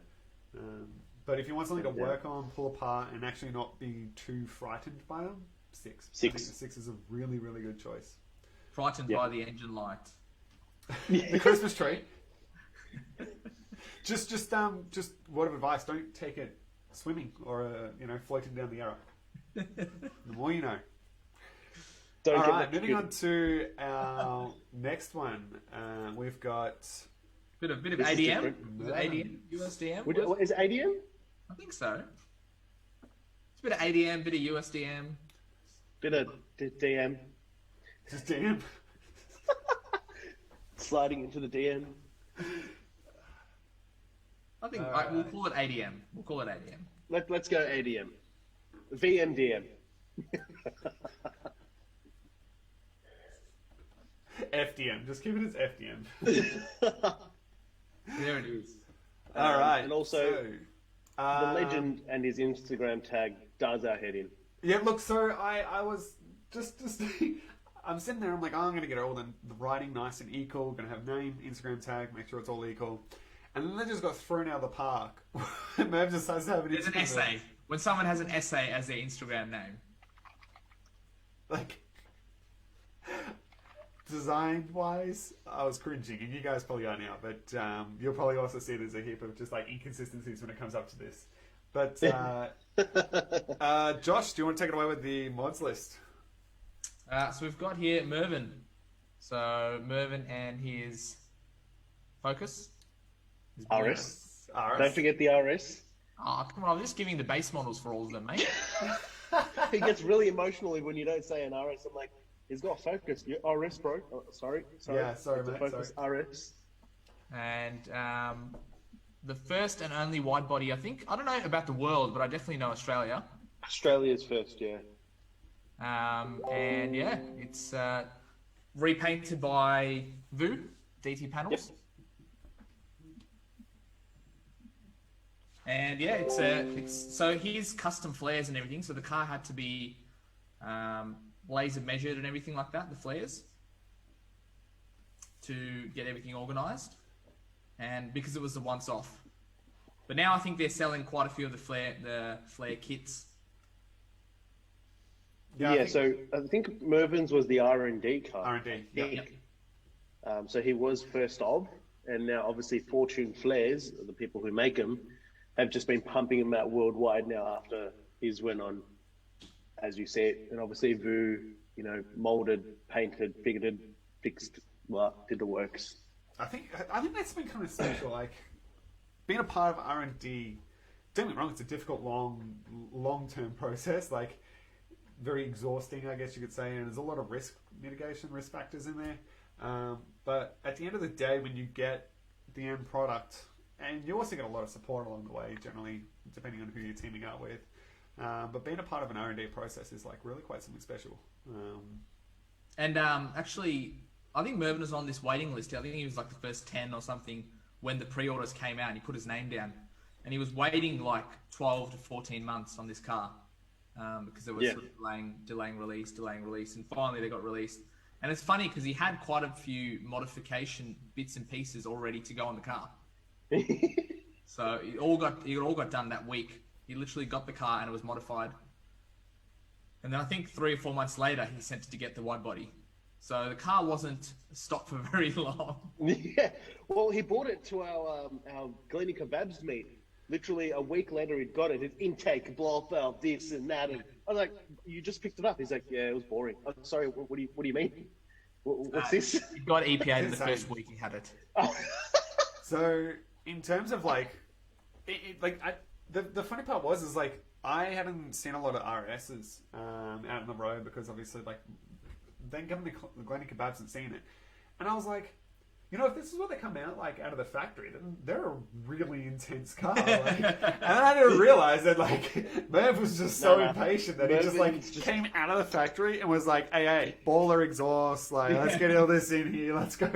A: But if you want something to work on, pull apart, and actually not be too frightened by them, 6.
C: 6.
A: I think the 6 is a really, really good choice.
B: Frightened by the engine light.
A: The Christmas tree. Just word of advice: don't take it swimming or floating down the Yarra. The more you know. All right, moving on to our next one. We've got
B: bit of ADM. Is it ADM? USDM?
C: Is it ADM?
B: I think so. It's a bit of ADM, bit of USDM.
C: Bit of DM.
A: Just DM.
C: Sliding into the DM.
B: I think we'll call it ADM. We'll call it ADM.
C: Let's go ADM. VMDM.
A: FDM. Just keep it as FDM.
B: There it is.
A: All right.
C: And also, the legend and his Instagram tag does our head in.
A: Yeah, look, so I was just I'm sitting there, I'm like, I'm going to get all the writing nice and equal, going to have name, Instagram tag, make sure it's all equal. And then they just got thrown out of the park. Merv decides to have
B: There's an essay. When someone has an essay as their Instagram name.
A: Like, design-wise, I was cringing, and you guys probably are now, but you'll probably also see there's a heap of just, like, inconsistencies when it comes up to this. But, Josh, do you want to take it away with the mods list?
B: So we've got here Mervyn. So Mervyn and his Focus.
C: RS. Don't forget the RS.
B: Oh, come on, I'm just giving the base models for all of them, mate.
C: He gets really emotional when you don't say an RS. I'm like, he's got focus. RS, bro. Oh, sorry.
A: Yeah, sorry, mate.
C: Focus RS.
B: And the first and only wide body, I think. I don't know about the world, but I definitely know Australia.
C: Australia's first, yeah.
B: And yeah, it's repainted by VU DT panels.
C: Yep.
B: And yeah, it's so here's custom flares and everything. So the car had to be laser measured and everything like that, the flares, to get everything organized. And because it was the once off. But now I think they're selling quite a few of the flare kits.
C: Yeah, so I think Mervin's was the R&D car.
A: R&D, yep.
C: So he was first of, and now obviously Fortune Flares, the people who make them, have just been pumping them out worldwide now after his went on, as you said, and obviously VU, molded, painted, figured, fixed, did the works.
A: I think that's been kind of special. Like being a part of R&D. Don't get me wrong; it's a difficult, long-term process. Like very exhausting, I guess you could say, and there's a lot of risk mitigation, risk factors in there. But at the end of the day, when you get the end product, and you also get a lot of support along the way, generally, depending on who you're teaming up with. But being a part of an R&D process is like really quite something special.
B: Actually, I think Mervin was on this waiting list. I think he was like the first 10 or something when the pre-orders came out, and he put his name down. And he was waiting like 12 to 14 months on this car because it was sort of delaying release. And finally they got released. And it's funny because he had quite a few modification bits and pieces all ready to go on the car. So it all got done that week. He literally got the car and it was modified. And then I think 3 or 4 months later, he sent it to get the wide body. So the car wasn't stopped for very long.
C: Yeah, well, he brought it to our Glenny Kebabs meet. Literally a week later, he'd got it. His intake, blow valve, this and that. And I was like, "You just picked it up?" He's like, "Yeah, it was boring." I'm sorry. What do you mean? What's this?
B: He got EPA in the first week he had it.
A: So in terms of like, the funny part is like I hadn't seen a lot of RSs out on the road because obviously like then coming to Glenny Kebabs and seeing it, and I was like, if this is what they come out like out of the factory, then they're a really intense car. Like, and then I didn't realize that like Merv was just so impatient that he just like came out of the factory and was like, hey, baller exhaust, like let's get all this in here, let's go.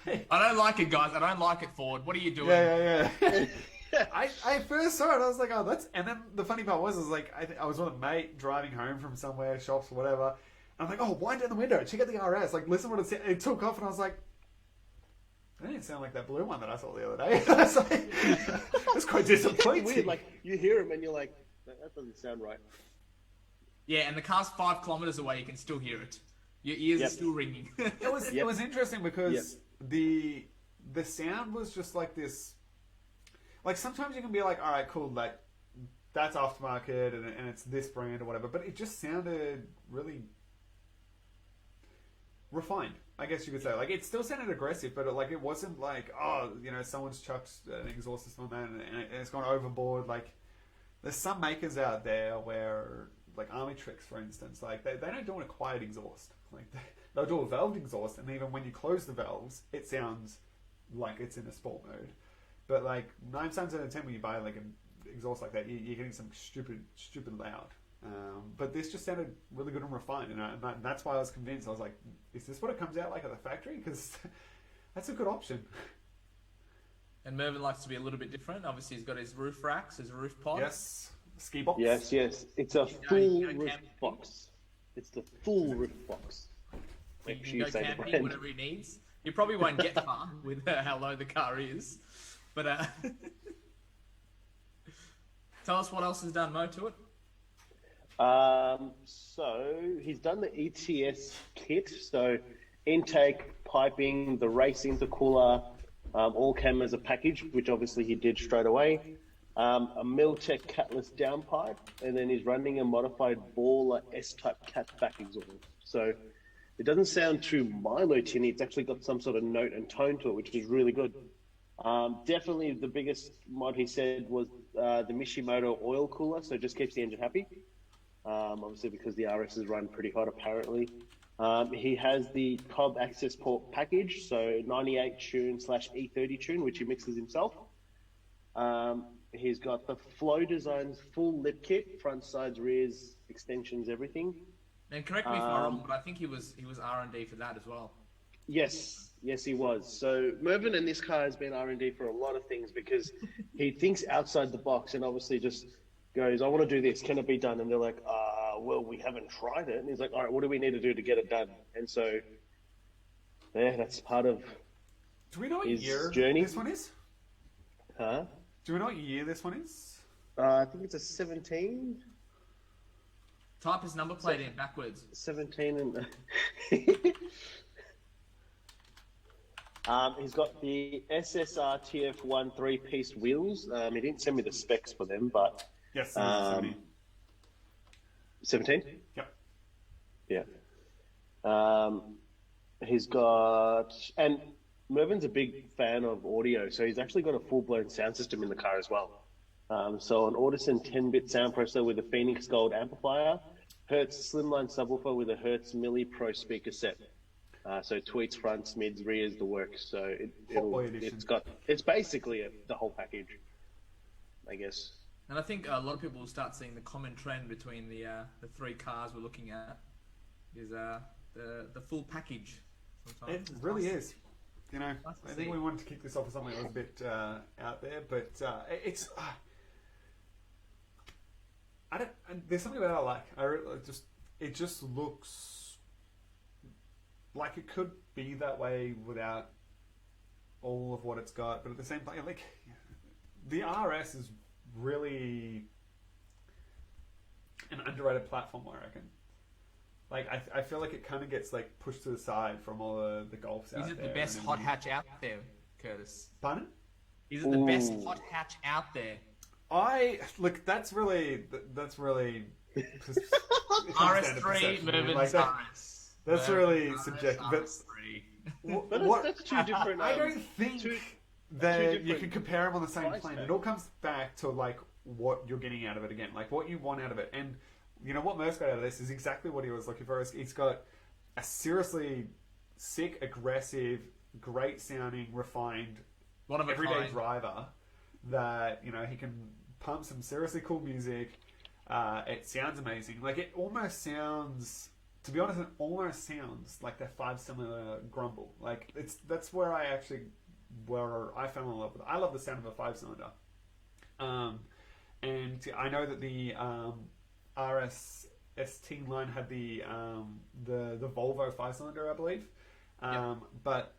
A: Like,
B: I don't like it, guys. I don't like it, Ford. What are you doing?
A: Yeah. I first saw it, I was like, oh, that's. And then the funny part was like I was with a mate driving home from somewhere, shops or whatever. And I'm like, oh, wind down the window, check out the RS, like listen what it said. It took off, and I was like, that didn't sound like that blue one that I saw the other day. I was like, it's quite disappointing.
C: Weird, like you hear him and you're like, that doesn't sound right.
B: Yeah, and the car's 5 kilometers away. You can still hear it. Your ears are still ringing.
A: It was interesting because the sound was just like this. Like sometimes you can be like, all right, cool, like that's aftermarket and it's this brand or whatever, but it just sounded really refined, I guess you could say. Like it still sounded aggressive, but it wasn't like, oh, someone's chucked an exhaust system on that and it's gone overboard. Like there's some makers out there where, like Army Tricks, for instance, like they don't do a quiet exhaust. Like they'll do a valved exhaust, and even when you close the valves, it sounds like it's in a sport mode. But like 9 times out of 10, when you buy like an exhaust like that, you're getting something stupid loud. But this just sounded really good and refined, and that's why I was convinced. I was like, is this what it comes out like at the factory? Because that's a good option.
B: And Mervin likes to be a little bit different. Obviously, he's got his roof racks, his roof pod.
A: Yes. Ski box.
C: Yes. It's a full roof box. It's the full roof box.
B: Make sure you say the brand. Whatever he needs. You probably won't get far with how low the car is. But tell us what else has done Mo to it.
C: So he's done the ETS kit. So intake, piping, the race intercooler, all came as a package, which obviously he did straight away. A Miltech catless downpipe, and then he's running a modified Baller S-type cat back exhaust. So it doesn't sound too Milo tinny. It's actually got some sort of note and tone to it, which is really good. Definitely the biggest mod he said was the Mishimoto oil cooler, so it just keeps the engine happy. Obviously because the RSs run pretty hot apparently. He has the Cobb access port package, so 98 tune / E30 tune, which he mixes himself. He's got the Flow Designs full lip kit, front, sides, rears, extensions, everything.
B: And correct me if I'm wrong, but I think he was R&D for that as well.
C: Yes, he was. So Mervyn in this car has been R&D for a lot of things because he thinks outside the box and obviously just goes, I want to do this, can it be done? And they're like, well, we haven't tried it. And he's like, all right, what do we need to do to get it done? And so, yeah, that's part of
A: Do we know what
C: his
A: year
C: journey.
A: this one is?
C: Huh?
A: Do we know what year this one is?
C: I think it's a 17.
B: Type his number plate in backwards.
C: 17 and... he's got the Ssr Tf1 Three-Piece Wheels. He didn't send me the specs for them, but...
A: Yes, 17.
C: 17?
A: Yep.
C: Yeah. He's got... And Mervyn's a big fan of audio, so he's actually got a full-blown sound system in the car as well. So an Audison 10-bit sound processor with a Phoenix Gold amplifier, Hertz slimline subwoofer with a Hertz Milli Pro speaker set. So tweets, fronts, mids, rears, the works. So it's basically the whole package, I guess.
B: And I think a lot of people will start seeing the common trend between the three cars we're looking at is the full package. Sometimes.
A: It really is. You know,
B: Nice to
A: I think
B: see.
A: we wanted to kick this off with something that was a bit out there, but it's. I don't. And there's something about it I like. It just looks like it could be that way without all of what it's got, but at the same time, like the RS is really an underrated platform, I reckon. Like I feel like it kind of gets like pushed to the side from all the Golfs out
B: Is
A: there.
B: it the best hot hatch out there, Curtis?
A: Pardon?
B: Is it the best hot hatch out there?
A: Look. That's really.
B: RS3,
A: perception,
B: Mervyn's
A: like
B: RS.
A: That's really
B: Mervyn's
A: subjective. But
B: RS3.
C: But that's two different...
A: I don't think
C: two
A: that you
C: different
A: can compare them on the same
C: price
A: plane.
C: tags.
A: It all comes back to like what you're getting out of it again, like what you want out of it. And you know what Merv's got out of this is exactly what he was looking for. He's got a seriously sick, aggressive, great sounding, refined,
B: One of a
A: everyday
B: kind.
A: driver that he can pump some seriously cool music. It sounds amazing. Like it almost sounds. To be honest, it almost sounds like that 5-cylinder Grumble. Like that's where I fell in love with it. I love the sound of a 5-cylinder. And I know that the RS ST line had the Volvo 5-cylinder, I believe. But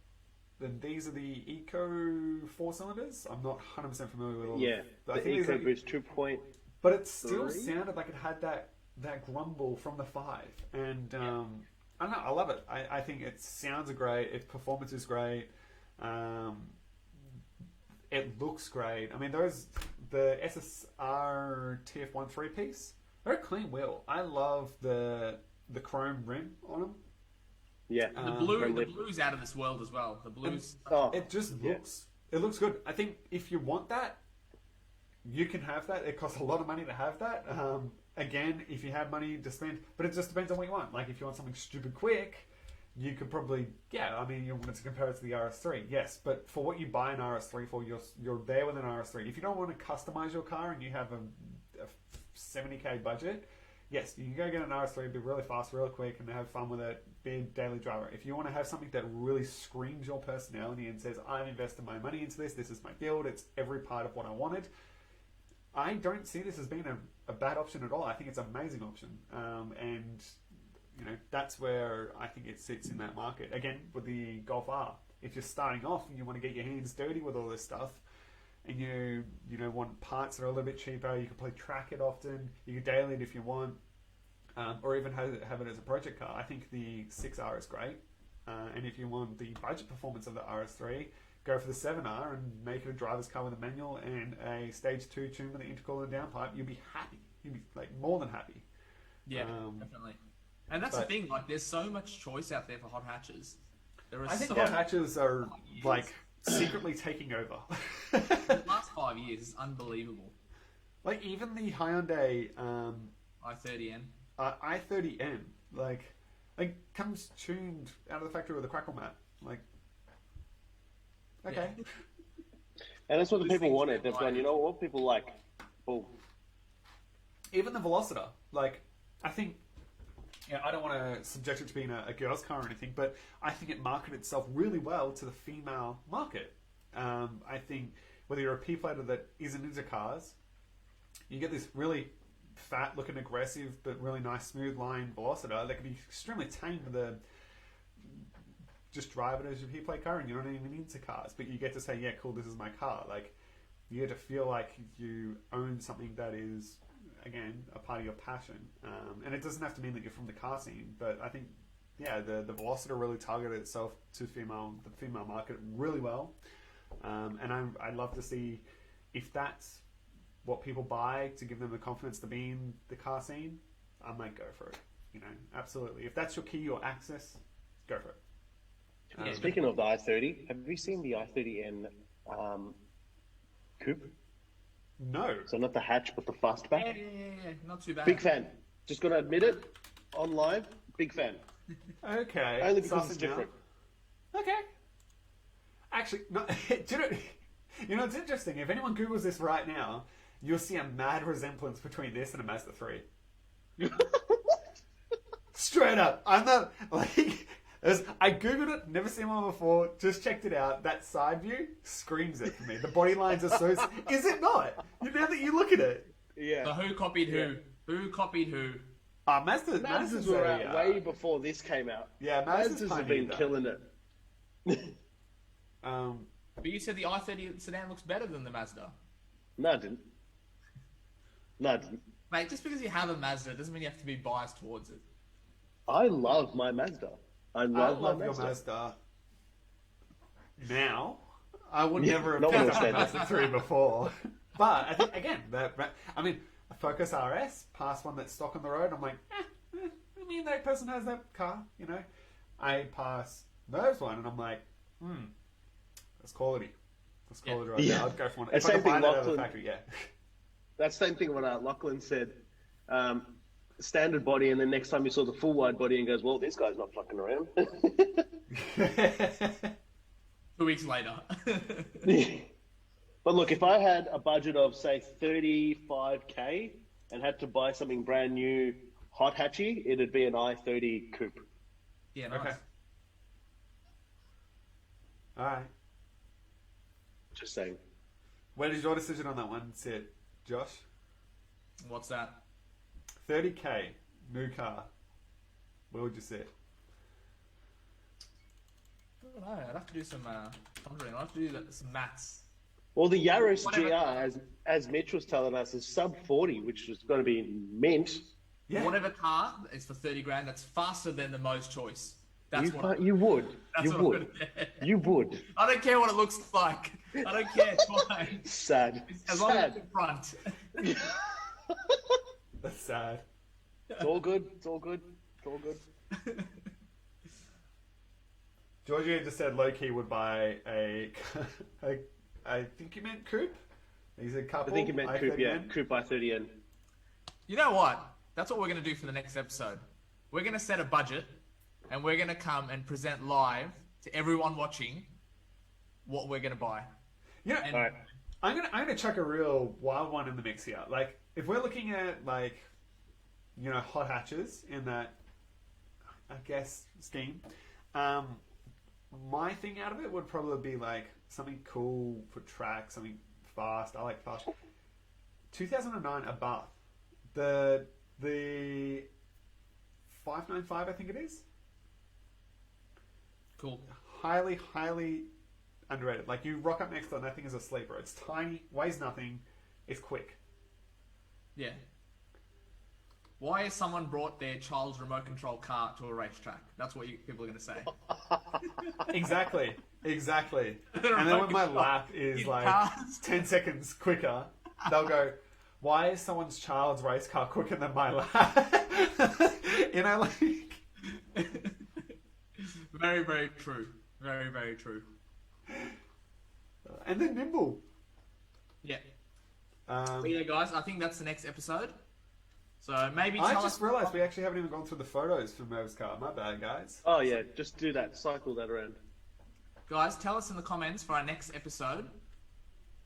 A: then these are the Eco 4-cylinders. I'm not 100% familiar with all.
C: Yeah,
A: I
C: the
A: think these are-
C: EcoBoost 2.0.
A: but it still
C: 3?
A: sounded like it had that grumble from the 5. And I don't know, I love it. I think its sounds are great, its performance is great, it looks great. I mean, the Ssr Tf1 Three-Piece, they're a clean wheel. I love the chrome rim on them.
C: Yeah.
B: The blue's out of this world as well. The blues.
A: It just looks it looks good. I think if you want that, you can have that. It costs a lot of money to have that. Again, if you have money to spend, but it just depends on what you want. Like if you want something stupid quick, you could probably I mean, you wanted to compare it to the RS3, yes. But for what you buy an RS3 for, you're there with an RS3. If you don't want to customize your car and you have a 70k budget, yes, you can go get an RS3, be really fast, really quick, and have fun with it. Be a daily driver. If you want to have something that really screams your personality and says, I've invested my money into this, this is my build, it's every part of what I wanted, I don't see this as being a bad option at all. I think it's an amazing option. And that's where I think it sits in that market. Again, with the Golf R, if you're starting off and you want to get your hands dirty with all this stuff, and you want parts that are a little bit cheaper, you can probably track it often. You can daily it if you want, or even have it as a project car. I think the 6R is great, and if you want the budget performance of the RS3, go for the 7R and make it a driver's car with a manual and a stage 2 tune with an intercooler and downpipe. You'll be happy. You'll be like more than happy.
B: Yeah, definitely. And that's the thing. Like, there's so much choice out there for hot hatches.
A: I think hot hatches are like secretly taking over.
B: The last 5 years is unbelievable.
A: Like even the Hyundai
B: i30N.
A: i30N, like comes tuned out of the factory with a crackle mat. Like, okay.
B: Yeah.
C: And that's what the
B: These
C: people
B: things
C: wanted.
B: get
C: They've gone,
B: lighted.
C: you know what people like? Boom.
A: Even the Velociter, like, I think, yeah, I don't want to subject it to being a girl's car or anything, but I think it marketed itself really well to the female market. I think whether you're a P-plater that isn't into cars, you get this really fat-looking, aggressive, but really nice, smooth-line Velociter that can be extremely tame with a... Just drive it as your P-plate car and you're not even into cars, but you get to say, yeah, cool, this is my car. Like, you get to feel like you own something that is... again, a part of your passion. And it doesn't have to mean that you're from the car scene, but I think, yeah, the Velociter really targeted itself to the female market really well. And I'd love to see if that's what people buy to give them the confidence to be in the car scene, I might go for it. You know, absolutely. If that's your key or access, go for it.
C: Speaking of the i30, have you seen the i30N coupe?
A: No.
C: So not the hatch, but the fastback.
B: Yeah. Not too bad.
C: Big fan. Just got to admit it on live. Big fan.
A: Okay.
C: Only because
A: Sausage
C: it's different.
A: now. Okay. Actually, no, you know, it's interesting. If anyone Googles this right now, you'll see a mad resemblance between this and a Mazda 3. Straight up. I'm not, like... I googled it, never seen one before, just checked it out. That side view screams it for me. The body lines are so... Is it not? Now that you look at it.
C: Yeah.
B: So who copied who?
C: Yeah.
B: Who copied who?
C: Mazdas were out way before this came out.
A: Yeah,
C: Mazdas have been killing it.
B: But you said the i30 sedan looks better than the Mazda.
C: No, I didn't.
B: Mate, just because you have a Mazda doesn't mean you have to be biased towards it.
C: I love my Mazda. I love my
A: your
C: Mazda.
A: Mazda. Now, I would
C: Yeah,
A: never have
C: not
A: picked
C: what
A: up
C: I
A: a
C: said.
A: Mazda 3 before. But I think, again, a Focus RS, past one that's stock on the road, I'm like, I mean, that person has that car, you know. I pass those one, and I'm like, that's quality. That's quality right there. I'd go for one.
C: And
A: If I
C: same
A: could buy
C: thing,
A: that out of the
C: Lachlan.
A: factory, yeah.
C: That same thing when Lachlan said standard body, and then next time he saw the full wide body and goes, well, this guy's not fucking around.
B: 2 weeks later.
C: But look, if I had a budget of, say, 35k and had to buy something brand new, hot hatchy, it'd be an i30 coupe.
B: Yeah, nice.
A: Okay. All right.
C: Just saying.
A: Where does your decision on that one sit, Josh?
B: What's that?
A: 30k, new car. Where would you sit?
B: I don't know. I'd have to do some pondering. I'd have to do some maths.
C: Well, the Yaris
B: Whatever.
C: GR, as Mitch was telling us, is sub 40, which is going to be mint.
A: Yeah.
B: Whatever car is for 30 grand, that's faster than the most choice. That's what
C: You would.
B: That's
C: You
B: what I'm
C: would.
B: gonna get.
C: You would.
B: I don't care what it looks like. I don't care. It's fine.
C: Sad.
B: As long as it's
C: Sad.
B: in front.
A: That's sad.
C: It's all good. It's all good. It's all good.
A: Georgia just said low-key would buy I think you meant coupe? He's a couple.
C: I think you meant coupe, yeah.
A: i30N.
C: Coupe i30N.
B: You know what? That's what we're going to do for the next episode. We're going to set a budget, and we're going to come and present live to everyone watching what we're going to buy.
A: You know,
B: And
C: All right.
A: I'm gonna chuck a real wild one in the mix here. Like, if we're looking at, like, you know, hot hatches in that, I guess, scheme, my thing out of it would probably be like something cool for track, something fast. I like fast. 2009 Abarth, the 595, I think it is.
B: Cool.
A: Highly underrated. Like, you rock up next to it and that thing is a sleeper. It's tiny, weighs nothing, it's quick.
B: Yeah. Why has someone brought their child's remote control car to a racetrack? That's what people are going to say.
A: Exactly.
B: The
A: And then
B: remote
A: when my
B: control
A: lap is
B: in
A: like
B: cars.
A: 10 seconds quicker, they'll go, why is someone's child's race car quicker than my lap? You know, like...
B: Very, very true. Very, very true.
A: And they're nimble.
B: Yeah. But yeah, guys, I think that's the next episode. So maybe
A: I just realised we actually haven't even gone through the photos for Merv's car. My bad, guys.
C: Oh yeah, just do that. Cycle that around.
B: Guys, tell us in the comments for our next episode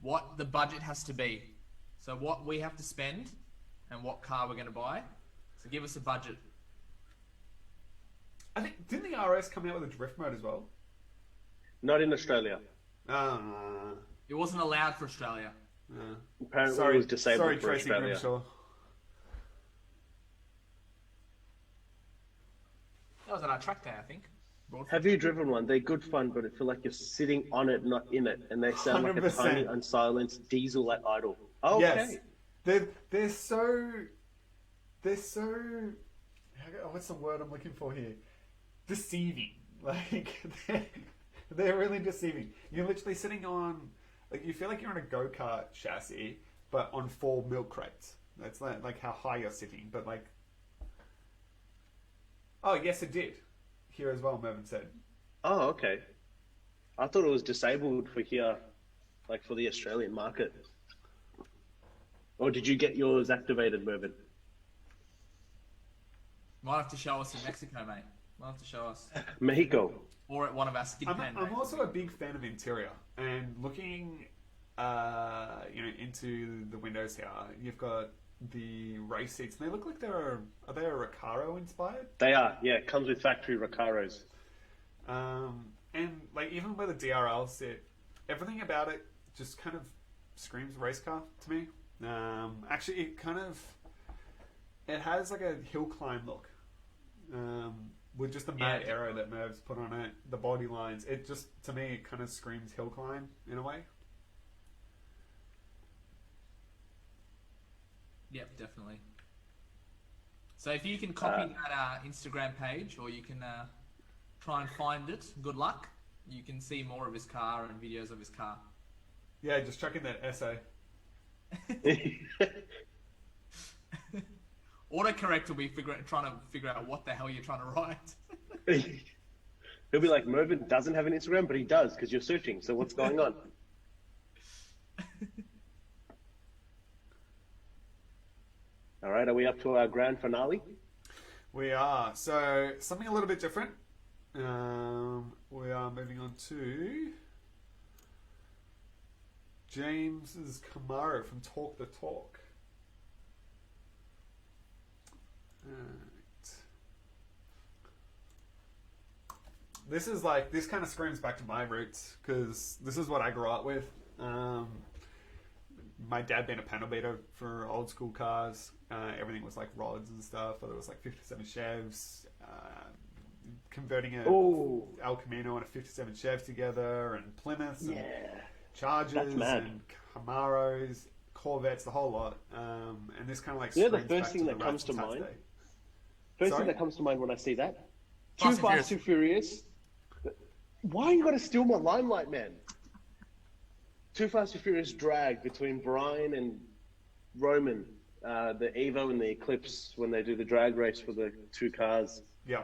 B: what the budget has to be. So what we have to spend and what car we're going to buy. So give us a budget.
A: I think, didn't the RS come out with a drift mode as well?
C: Not in Australia.
B: It wasn't allowed for Australia.
C: Apparently it was disabled for
A: Tracy
C: Australia.
A: Grimshaw.
B: That was at our track day, I think.
C: Have you driven one? They're good fun, but I feel like you're sitting on it, not in it, and they sound like a
A: 100%.
C: tiny, unsilenced diesel at idle. Okay.
A: Yes. They're so... What's the word I'm looking for here? Deceiving. Like, they're really deceiving. You're literally sitting on... Like, you feel like you're on a go-kart chassis, but on 4 milk crates. That's like how high you're sitting, but like... Oh, yes, it did. Here as well, Mervyn said.
C: Oh, okay. I thought it was disabled for here, like for the Australian market. Or did you get yours activated, Mervyn?
B: Might have to show us in Mexico, mate. Might have to show us.
C: Mexico.
B: Or at one of our skid pan.
A: I'm also a big fan of interior, and looking, into the windows here, you've got the race seats. And they look like are they Recaro inspired?
C: They are, yeah. It comes with factory Recaros.
A: And like even where the DRL sit, everything about it just kind of screams race car to me. Actually, it has like a hill climb look. With just the matte arrow that Merv's put on it, the body lines, it just, to me, it kind of screams hill climb in a way.
B: Yep, definitely. So if you can copy that Instagram page, or you can try and find it, good luck. You can see more of his car and videos of his car.
A: Yeah, just chuck in that essay.
B: Autocorrect will be trying to figure out what the hell you're trying to write.
C: He'll be like, Mervyn doesn't have an Instagram, but he does, because you're searching, so what's going on? All right, are we up to our grand finale?
A: We are. So, something a little bit different. We are moving on to James's Camaro from Talk the Talk. Right. This kind of screams back to my roots, because this is what I grew up with. My dad being a panel beater for old school cars. Everything was like rods and stuff, whether it was like 57 Chevs, converting a El Camino and a 57 Chev together, and Plymouths and Chargers and Camaros, Corvettes, the whole lot. And this kind of like
C: the first thing that comes to mind. First thing that comes to mind when I see that, Too Fast, Too Furious. Why you got to steal my limelight, man? Too Fast, Too Furious drag between Brian and Roman, the Evo and the Eclipse, when they do the drag race for the two cars.
A: Yeah.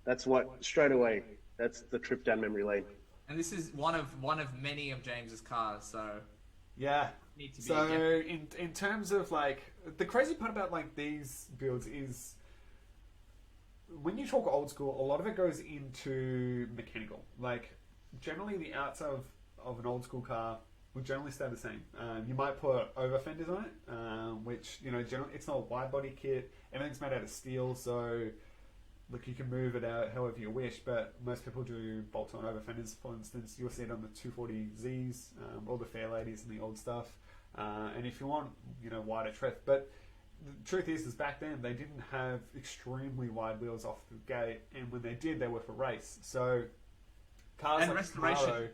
C: That's what, straight away, that's the trip down memory lane.
B: And this is one of many of James's cars, so...
A: Yeah. In terms of like... The crazy part about like these builds is... When you talk old school, a lot of it goes into mechanical. Like, generally the outside of an old school car will generally stay the same. You might put over fenders on it, which, generally it's not a wide body kit. Everything's made out of steel, so look, you can move it out however you wish, but most people do bolt-on over fenders. For instance, you'll see it on the 240Zs, all the fair ladies and the old stuff. And if you want, wider tread. But the truth is back then they didn't have extremely wide wheels off the gate, and when they did, they were for race. So cars
B: and
A: like
B: restoration,
A: Camaro,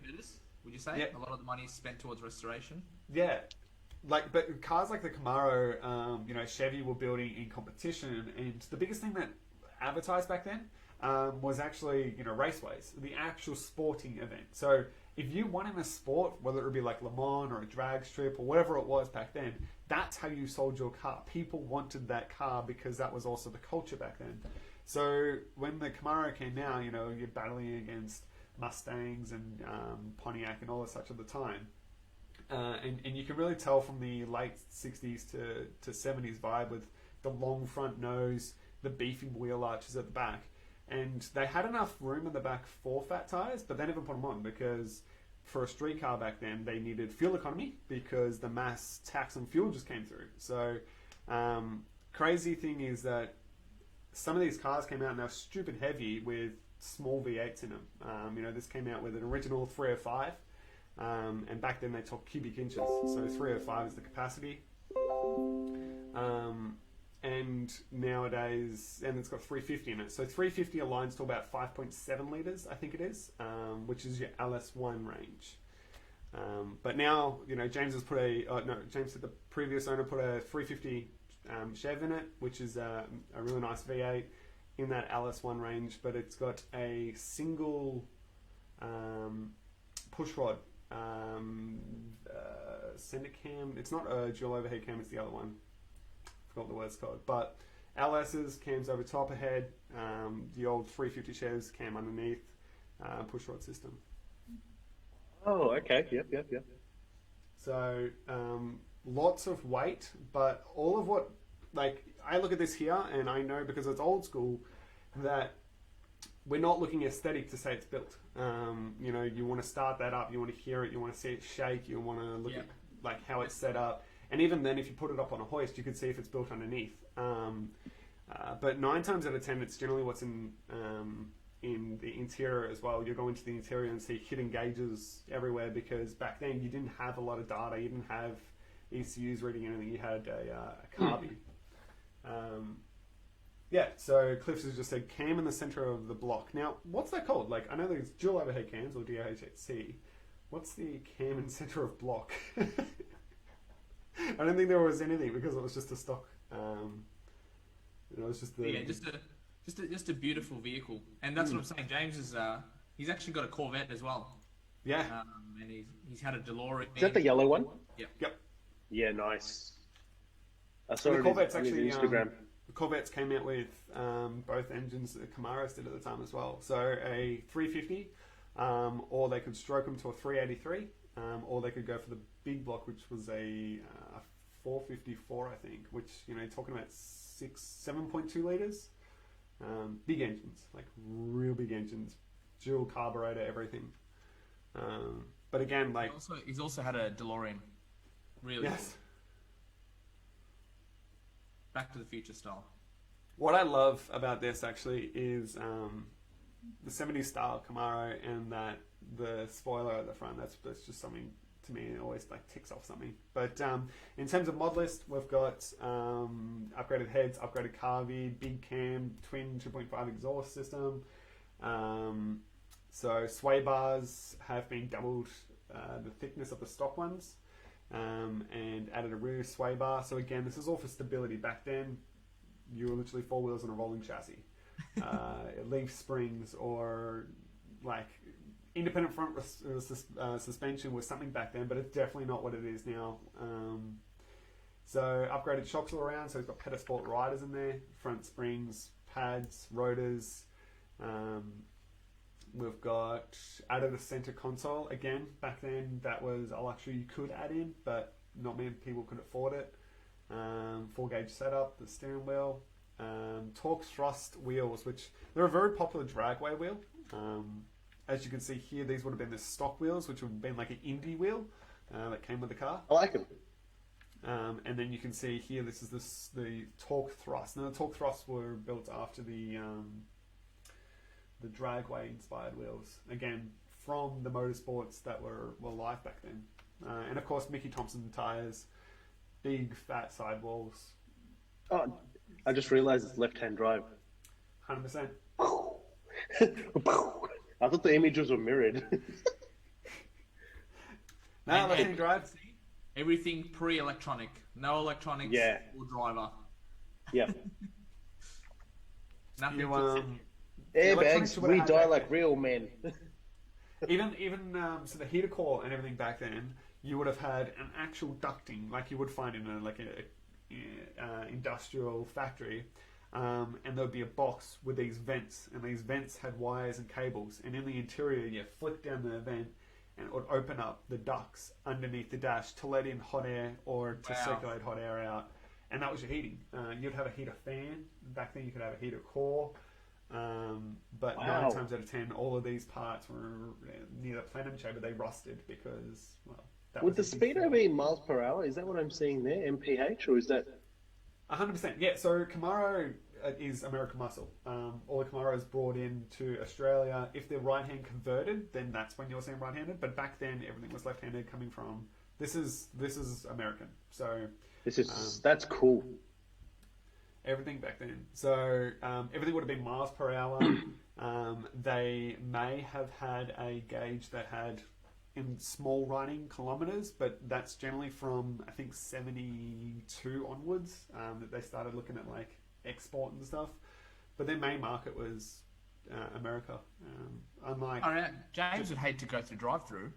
B: would you say?
A: Yeah.
B: A lot of the money is spent towards restoration.
A: Yeah, but cars like the Camaro, Chevy were building in competition, and the biggest thing that advertised back then was actually raceways, the actual sporting event. So if you won in a sport, whether it would be like Le Mans or a drag strip or whatever it was back then, that's how you sold your car. People wanted that car because that was also the culture back then. So when the Camaro came out, you're battling against Mustangs and Pontiac and all such at the time. And you can really tell from the late 60s to 70s vibe with the long front nose, the beefy wheel arches at the back. And they had enough room in the back for fat tyres, but they never put them on because for a street car back then, they needed fuel economy because the mass tax on fuel just came through. So, crazy thing is that some of these cars came out and they were stupid heavy with small V8s in them. This came out with an original 305. And back then they talked cubic inches, so 305 is the capacity. And nowadays, and it's got 350 in it. So 350 aligns to about 5.7 litres, I think it is, which is your LS1 range. But now, James has James said the previous owner put a 350 Chev in it, which is a really nice V8 in that LS1 range, but it's got a single push rod center cam. It's not a dual overhead cam, it's the other one. Forgot the word's called. But LS's cams over top ahead, the old 350 Chevs cam underneath, push rod system.
C: Oh, okay. Yep.
A: So lots of weight, but all of what, I look at this here and I know because it's old school that we're not looking aesthetic to say it's built. You want to start that up, you want to hear it, you want to see it shake, you want to look at how it's set up. And even then, if you put it up on a hoist, you could see if it's built underneath. But 9 times out of 10, it's generally what's in the interior as well. You'll go into the interior and see hidden gauges everywhere because back then you didn't have a lot of data. You didn't have ECUs reading anything. You had a carby. So Cliffs has just said cam in the center of the block. Now, what's that called? I know there's dual overhead cams or DIHC. What's the cam in center of block? I don't think there was anything because it was just a stock. It was just the
B: just a beautiful vehicle, and that's what I'm saying. James is he's actually got a Corvette as well.
A: Yeah,
B: and he's had a DeLorean.
C: Is that the yellow one?
B: Yep.
C: Yeah, nice. I saw
A: the Corvette's actually
C: Instagram.
A: The Corvettes came out with both engines that Camaros did at the time as well. So a 350, or they could stroke them to a 383, or they could go for the big block, which was a 454, I think, which, talking about 7.2 litres. Big engines, real big engines, dual carburetor, everything. But again,
B: he's also had a DeLorean. Really
A: yes.
B: Cool. Back to the Future style.
A: What I love about this actually is the 70s style Camaro and that the spoiler at the front. That's just something to me. It always ticks off something. But in terms of mod list, we've got upgraded heads, upgraded carby, big cam, twin 2.5 exhaust system. So sway bars have been doubled the thickness of the stock ones. And added a rear sway bar. So again, this is all for stability. Back then, you were literally 4 wheels on a rolling chassis. Leaf springs or independent front suspension was something back then, but it's definitely not what it is now. So upgraded shocks all around. So we've got Petasport riders in there, front springs, pads, rotors. We've got added a center console. Again, back then that was a luxury you could add in, but not many people could afford it. 4-gauge setup, the steering wheel, torque thrust wheels, which they're a very popular dragway wheel. As you can see here, these would have been the stock wheels, which would have been like an Indy wheel that came with the car.
C: I like them.
A: And then you can see here, this is the torque thrust. Now the torque thrusts were built after the dragway inspired wheels, again from the motorsports that were live back then. And of course Mickey Thompson tyres, big fat sidewalls.
C: Oh, I just realised it's left-hand drive.
A: 100%.
C: I thought the images were mirrored.
A: No, left-hand drive.
B: Everything pre-electronic, no electronics or driver.
C: Yeah.
B: Nothing.
C: Airbags, we die like real men.
A: even so the heater core and everything back then, you would have had an actual ducting like you would find in a industrial factory and there would be a box with these vents, and these vents had wires and cables, and in the interior you flick down the vent and it would open up the ducts underneath the dash to let in hot air or to circulate hot air out, and that was your heating. You'd have a heater fan. Back then you could have a heater core, but 9 times out of 10 all of these parts were near the plenum chamber. They rusted because, well, that
C: would the
A: was a big
C: speedo
A: fault.
C: be in miles per hour? Is that what I'm seeing there, mph, or is that
A: 100%, yeah. So Camaro is American muscle. All the Camaros brought into Australia. If they're right-hand converted, then that's when you're seeing right-handed. But back then, everything was left-handed coming from. This is American. So
C: that's cool.
A: everything back then. So everything would have been miles per hour. They may have had a gauge that had in small running kilometers, but that's generally from, I think, 72 onwards that they started looking at like export and stuff. But their main market was America. Unlike
B: James would hate to go through drive-through.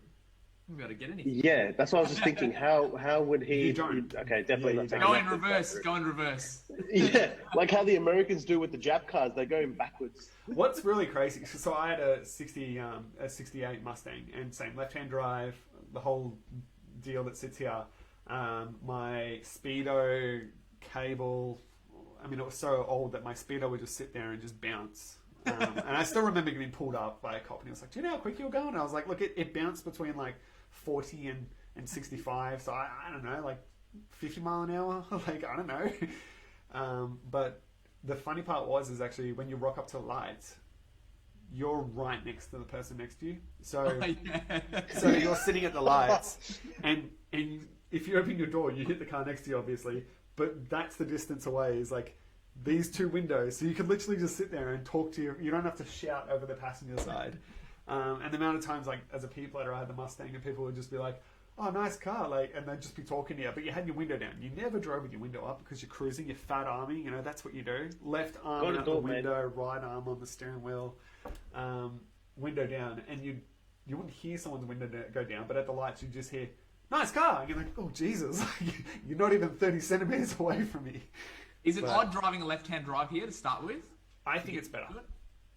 B: We've got to get anything.
C: Yeah, that's what I was just thinking. How would he?
A: You don't.
C: Okay, definitely
A: Yeah,
C: not
A: you
C: taking
A: don't.
B: Go
C: that
B: in
C: to
B: reverse.
C: drive-through.
B: Go in reverse.
C: Yeah, like how the Americans do with the Jap cars. They go in backwards.
A: What's really crazy, so I had a 68 Mustang, and same left-hand drive, the whole deal that sits here. My Speedo cable, I mean, it was so old that my Speedo would just sit there and just bounce. And I still remember getting pulled up by a cop, and he was like, "Do you know how quick you were going?" And I was like, "Look, it bounced between like 40 and 65, so I don't know, like 50 mile an hour, like I don't know." But the funny part is actually when you rock up to the lights, you're right next to the person next to you. So so you're sitting at the lights, and if you open your door, you hit the car next to you, obviously. But that's the distance away. Is like these two windows, so you can literally just sit there and talk to you don't have to shout over the passenger side. And the amount of times, like as a P-plater, I had the Mustang, and people would just be like, "Oh, nice car," like, and they'd just be talking to you, but you had your window down. You never drove with your window up because you're cruising, you're fat arming, that's what you do. Left arm out the window, right arm on the steering wheel, window down, and you wouldn't hear someone's window go down, but at the lights you'd just hear, "Nice car," and you're like, "Oh Jesus, you're not even 30 centimeters away from me."
B: Is it odd driving a left-hand drive here to start with?
A: I think it's better.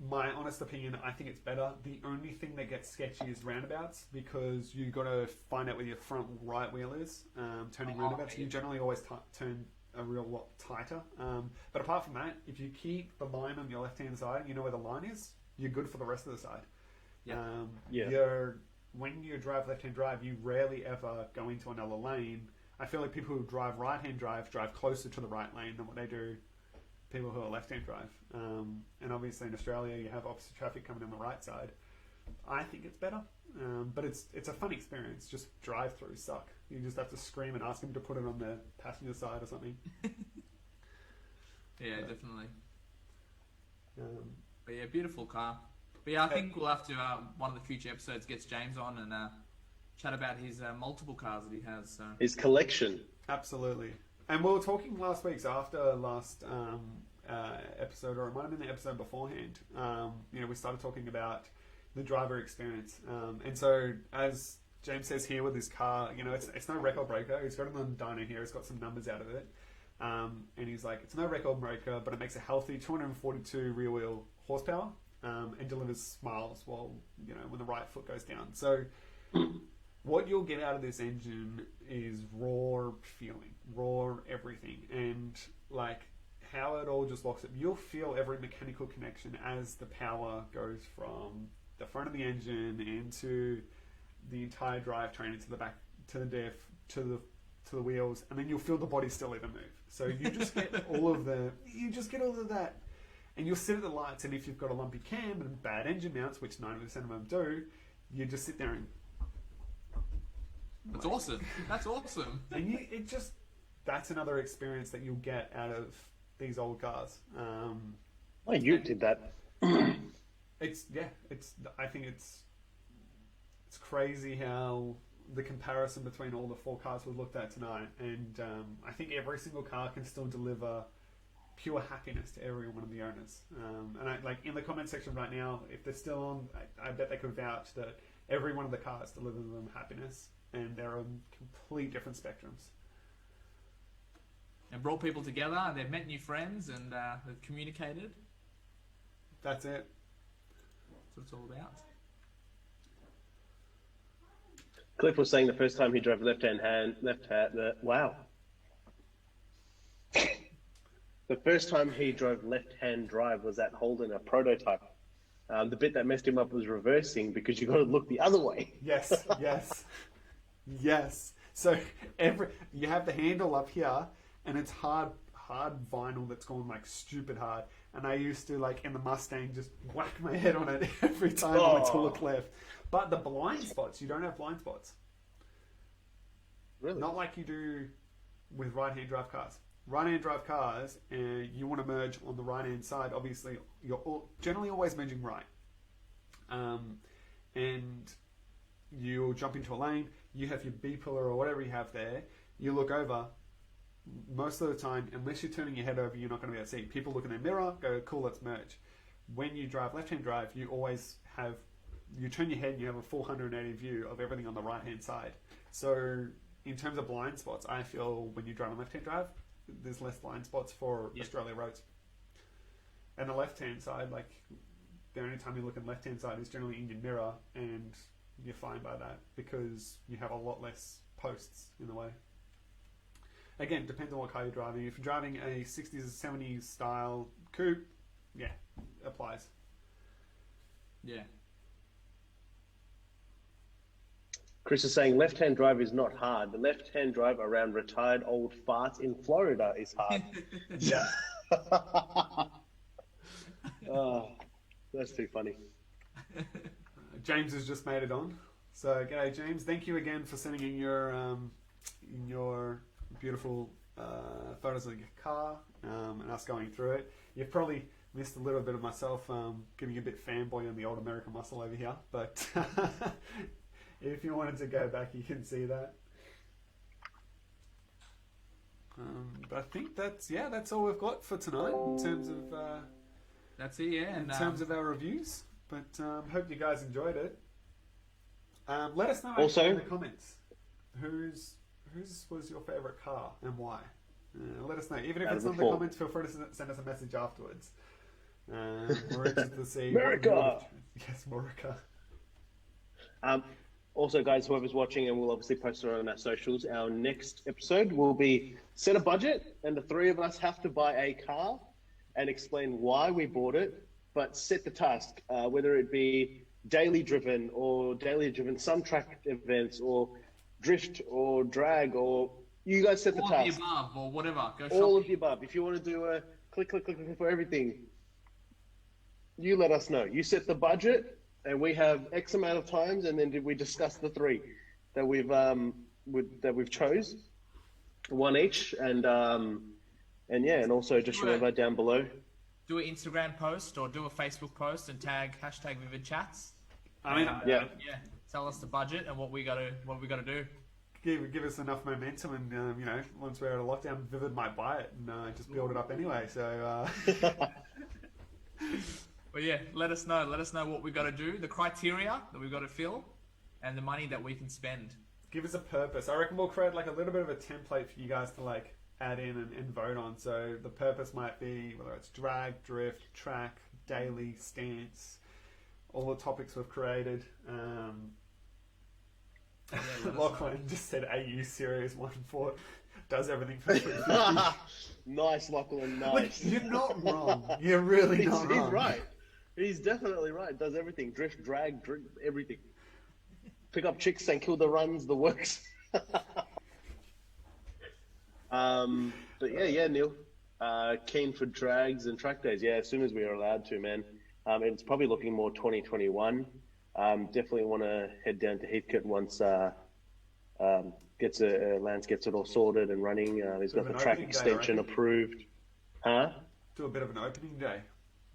A: My honest opinion, I think it's better. The only thing that gets sketchy is roundabouts, because you got to find out where your front right wheel is. Turning roundabouts, you generally always turn a real lot tighter. But apart from that, if you keep the line on your left-hand side, you know where the line is, you're good for the rest of the side. When you drive left-hand drive, you rarely ever go into another lane. I feel like people who drive right-hand drive closer to the right lane than what they do people who are left-hand drive. And obviously in Australia you have opposite traffic coming on the right side. I think it's better, but it's a fun experience. Just drive-throughs suck. You just have to scream and ask them to put it on the passenger side or something.
B: Definitely. But yeah, beautiful car. But yeah, I think we'll have to, one of the future episodes gets James on and chat about his multiple cars that he has. So.
C: His collection.
A: Absolutely. And we were talking last week's after last episode, or it might have been the episode beforehand. We started talking about the driver experience. And so, as James says here with his car, it's no record breaker. He's got it on the dyno here. It's got some numbers out of it. And he's like, it's no record breaker, but it makes a healthy 242 rear wheel horsepower and delivers smiles while, when the right foot goes down. So what you'll get out of this engine is raw feeling, raw everything, and like how it all just locks up. You'll feel every mechanical connection as the power goes from the front of the engine into the entire drivetrain, into the back, to the diff, to the wheels, and then you'll feel the body still even move. So you just get all of that, and you'll sit at the lights, and if you've got a lumpy cam and bad engine mounts, which 90% of them do, you just sit there and
B: that's awesome. That's awesome.
A: And that's another experience that you'll get out of these old cars.
C: You did that.
A: I think it's crazy how the comparison between all the four cars we've looked at tonight, and I think every single car can still deliver pure happiness to every one of the owners. And in the comment section right now, if they're still on, I bet they could vouch that every one of the cars delivers them happiness. And they're on complete different spectrums.
B: and brought people together. They've met new friends and they've communicated.
A: That's it.
B: That's what it's all about.
C: Cliff was saying the first time he drove left hand, wow. The first time he drove left-hand drive was at Holden, a prototype. The bit that messed him up was reversing because you got to look the other way.
A: Yes, yes, yes. So you have the handle up here, and it's hard vinyl that's going like stupid hard. And I used to, like in the Mustang, just whack my head on it every time I went to look left. But the blind spots, you don't have blind spots.
C: Really?
A: Not like you do with right-hand drive cars. Right-hand drive cars, you want to merge on the right-hand side. Obviously, you're generally always merging right. And you'll jump into a lane. You have your B-pillar or whatever you have there. You look over. Most of the time, unless you're turning your head over, you're not going to be able to see. People look in their mirror, go, cool, let's merge. When you drive left-hand drive, you always have... You turn your head and you have a 480 view of everything on the right-hand side. So, in terms of blind spots, I feel when you drive on left-hand drive, there's less blind spots for Australia roads. And the left-hand side, like, the only time you look in the left-hand side is generally in your mirror, and you're fine by that because you have a lot less posts in the way. Again, depends on what car you're driving. If you're driving a 60s or 70s style coupe, yeah, applies.
B: Yeah.
C: Chris is saying left-hand drive is not hard. The left-hand drive around retired old farts in Florida is hard. Oh, that's too funny.
A: James has just made it on. So, g'day, James. Thank you again for sending in your beautiful photos of your car and us going through it. You've probably missed a little bit of myself getting a bit fanboy on the old American muscle over here, but if you wanted to go back, you can see that. But I think that's all we've got for tonight in terms of
B: that's it, yeah.
A: in terms of our reviews. But hope you guys enjoyed it. Let us know
C: Also
A: in the comments whose was your favourite car and why. Let us know. Even if it's not in the comments, feel free to send us a message afterwards. We're interested to see
C: America.
A: Yes, America.
C: Also, guys, whoever's watching, and we'll obviously post it on our socials, our next episode will be set a budget, and the three of us have to buy a car and explain why we bought it, but set the task, whether it be daily driven some track events or drift or drag, or you guys set the task.
B: All of the above or whatever. Go shopping.
C: All of the above. If you want to do a click for everything, you let us know. You set the budget. And we have X amount of times, and then we discuss the three that we've chose, one each, and also just remember down below.
B: Do an Instagram post or do a Facebook post and tag #VividChats.
A: Yeah.
B: Tell us the budget and what we gotta do.
A: Give us enough momentum, and once we're out of lockdown, Vivid might buy it and just build it up anyway. So.
B: But yeah, let us know. Let us know what we got to do, the criteria that we've got to fill, and the money that we can spend.
A: Give us a purpose. I reckon we'll create like a little bit of a template for you guys to like add in and vote on. So the purpose might be whether it's drag, drift, track, daily, stance, all the topics we've created. Lachlan just said, "Are you serious? 1-4 does everything for 350."
C: Nice, Lachlan. Nice.
A: Look, you're not wrong. You're really not wrong.
C: He's right. He's definitely right. Does everything. Drift, drag, drink, everything. Pick up chicks and kill the runs, the works. But yeah, Neil. Keen for drags and track days. Yeah, as soon as we are allowed to, man. It's probably looking more 2021. Definitely want to head down to Heathcote once Lance gets it all sorted and running. He's got the track extension approved. Huh?
A: Do a bit of an opening day.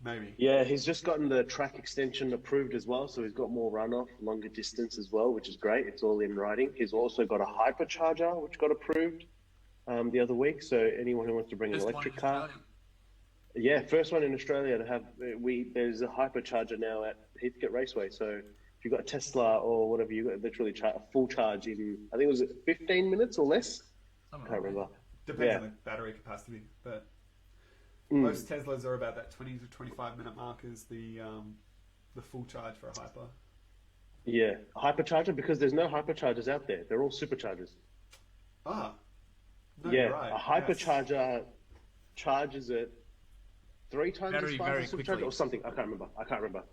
A: Maybe.
C: Yeah, he's just gotten the track extension approved as well, so he's got more runoff, longer distance as well, which is great. It's all in writing. He's also got a hypercharger, which got approved the other week. So anyone who wants to bring an electric car, yeah, first one in Australia to have. There's a hypercharger now at Heathcote Raceway. So if you've got a Tesla or whatever, you got literally a full charge in. I think it was 15 minutes or less. I can't remember.
A: Depends on the battery capacity, but most Teslas are about that 20 to 25 minute mark is the full charge for a hyper.
C: Yeah, hypercharger, because there's no hyperchargers out there. They're all superchargers.
A: Ah. No,
C: Yeah,
A: you're right.
C: a hypercharger charges it 3 times as fast as a supercharger
B: quickly.
C: or something. I can't remember.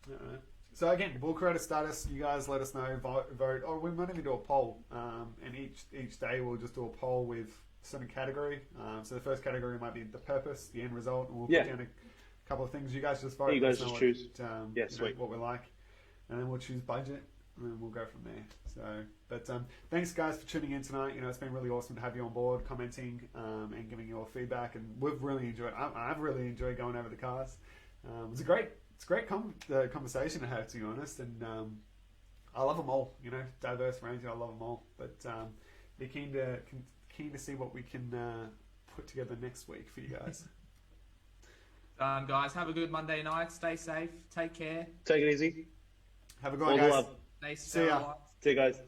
A: Alright. So again, we'll create a status. You guys let us know. Vote. Or we might even do a poll. And each day we'll just do a poll with a certain category. So the first category might be the purpose, the end result, and we'll put down a couple of things. You guys just vote.
C: You guys just choose.
A: Sweet. What we like, and then we'll choose budget, and then we'll go from there. So, but thanks guys for tuning in tonight. You know, it's been really awesome to have you on board, commenting and giving your feedback, and we've really enjoyed. I've really enjoyed going over the cars. It's a great conversation to have, to be honest, and I love them all. You know, diverse range. I love them all, but be keen to see what we can put together next week for you guys.
B: Guys, have a good Monday night. Stay safe. Take care.
C: Take it easy.
A: Have a good
C: All
A: one, guys.
C: love.
B: Stay
A: See ya.
B: safe.
C: See you guys.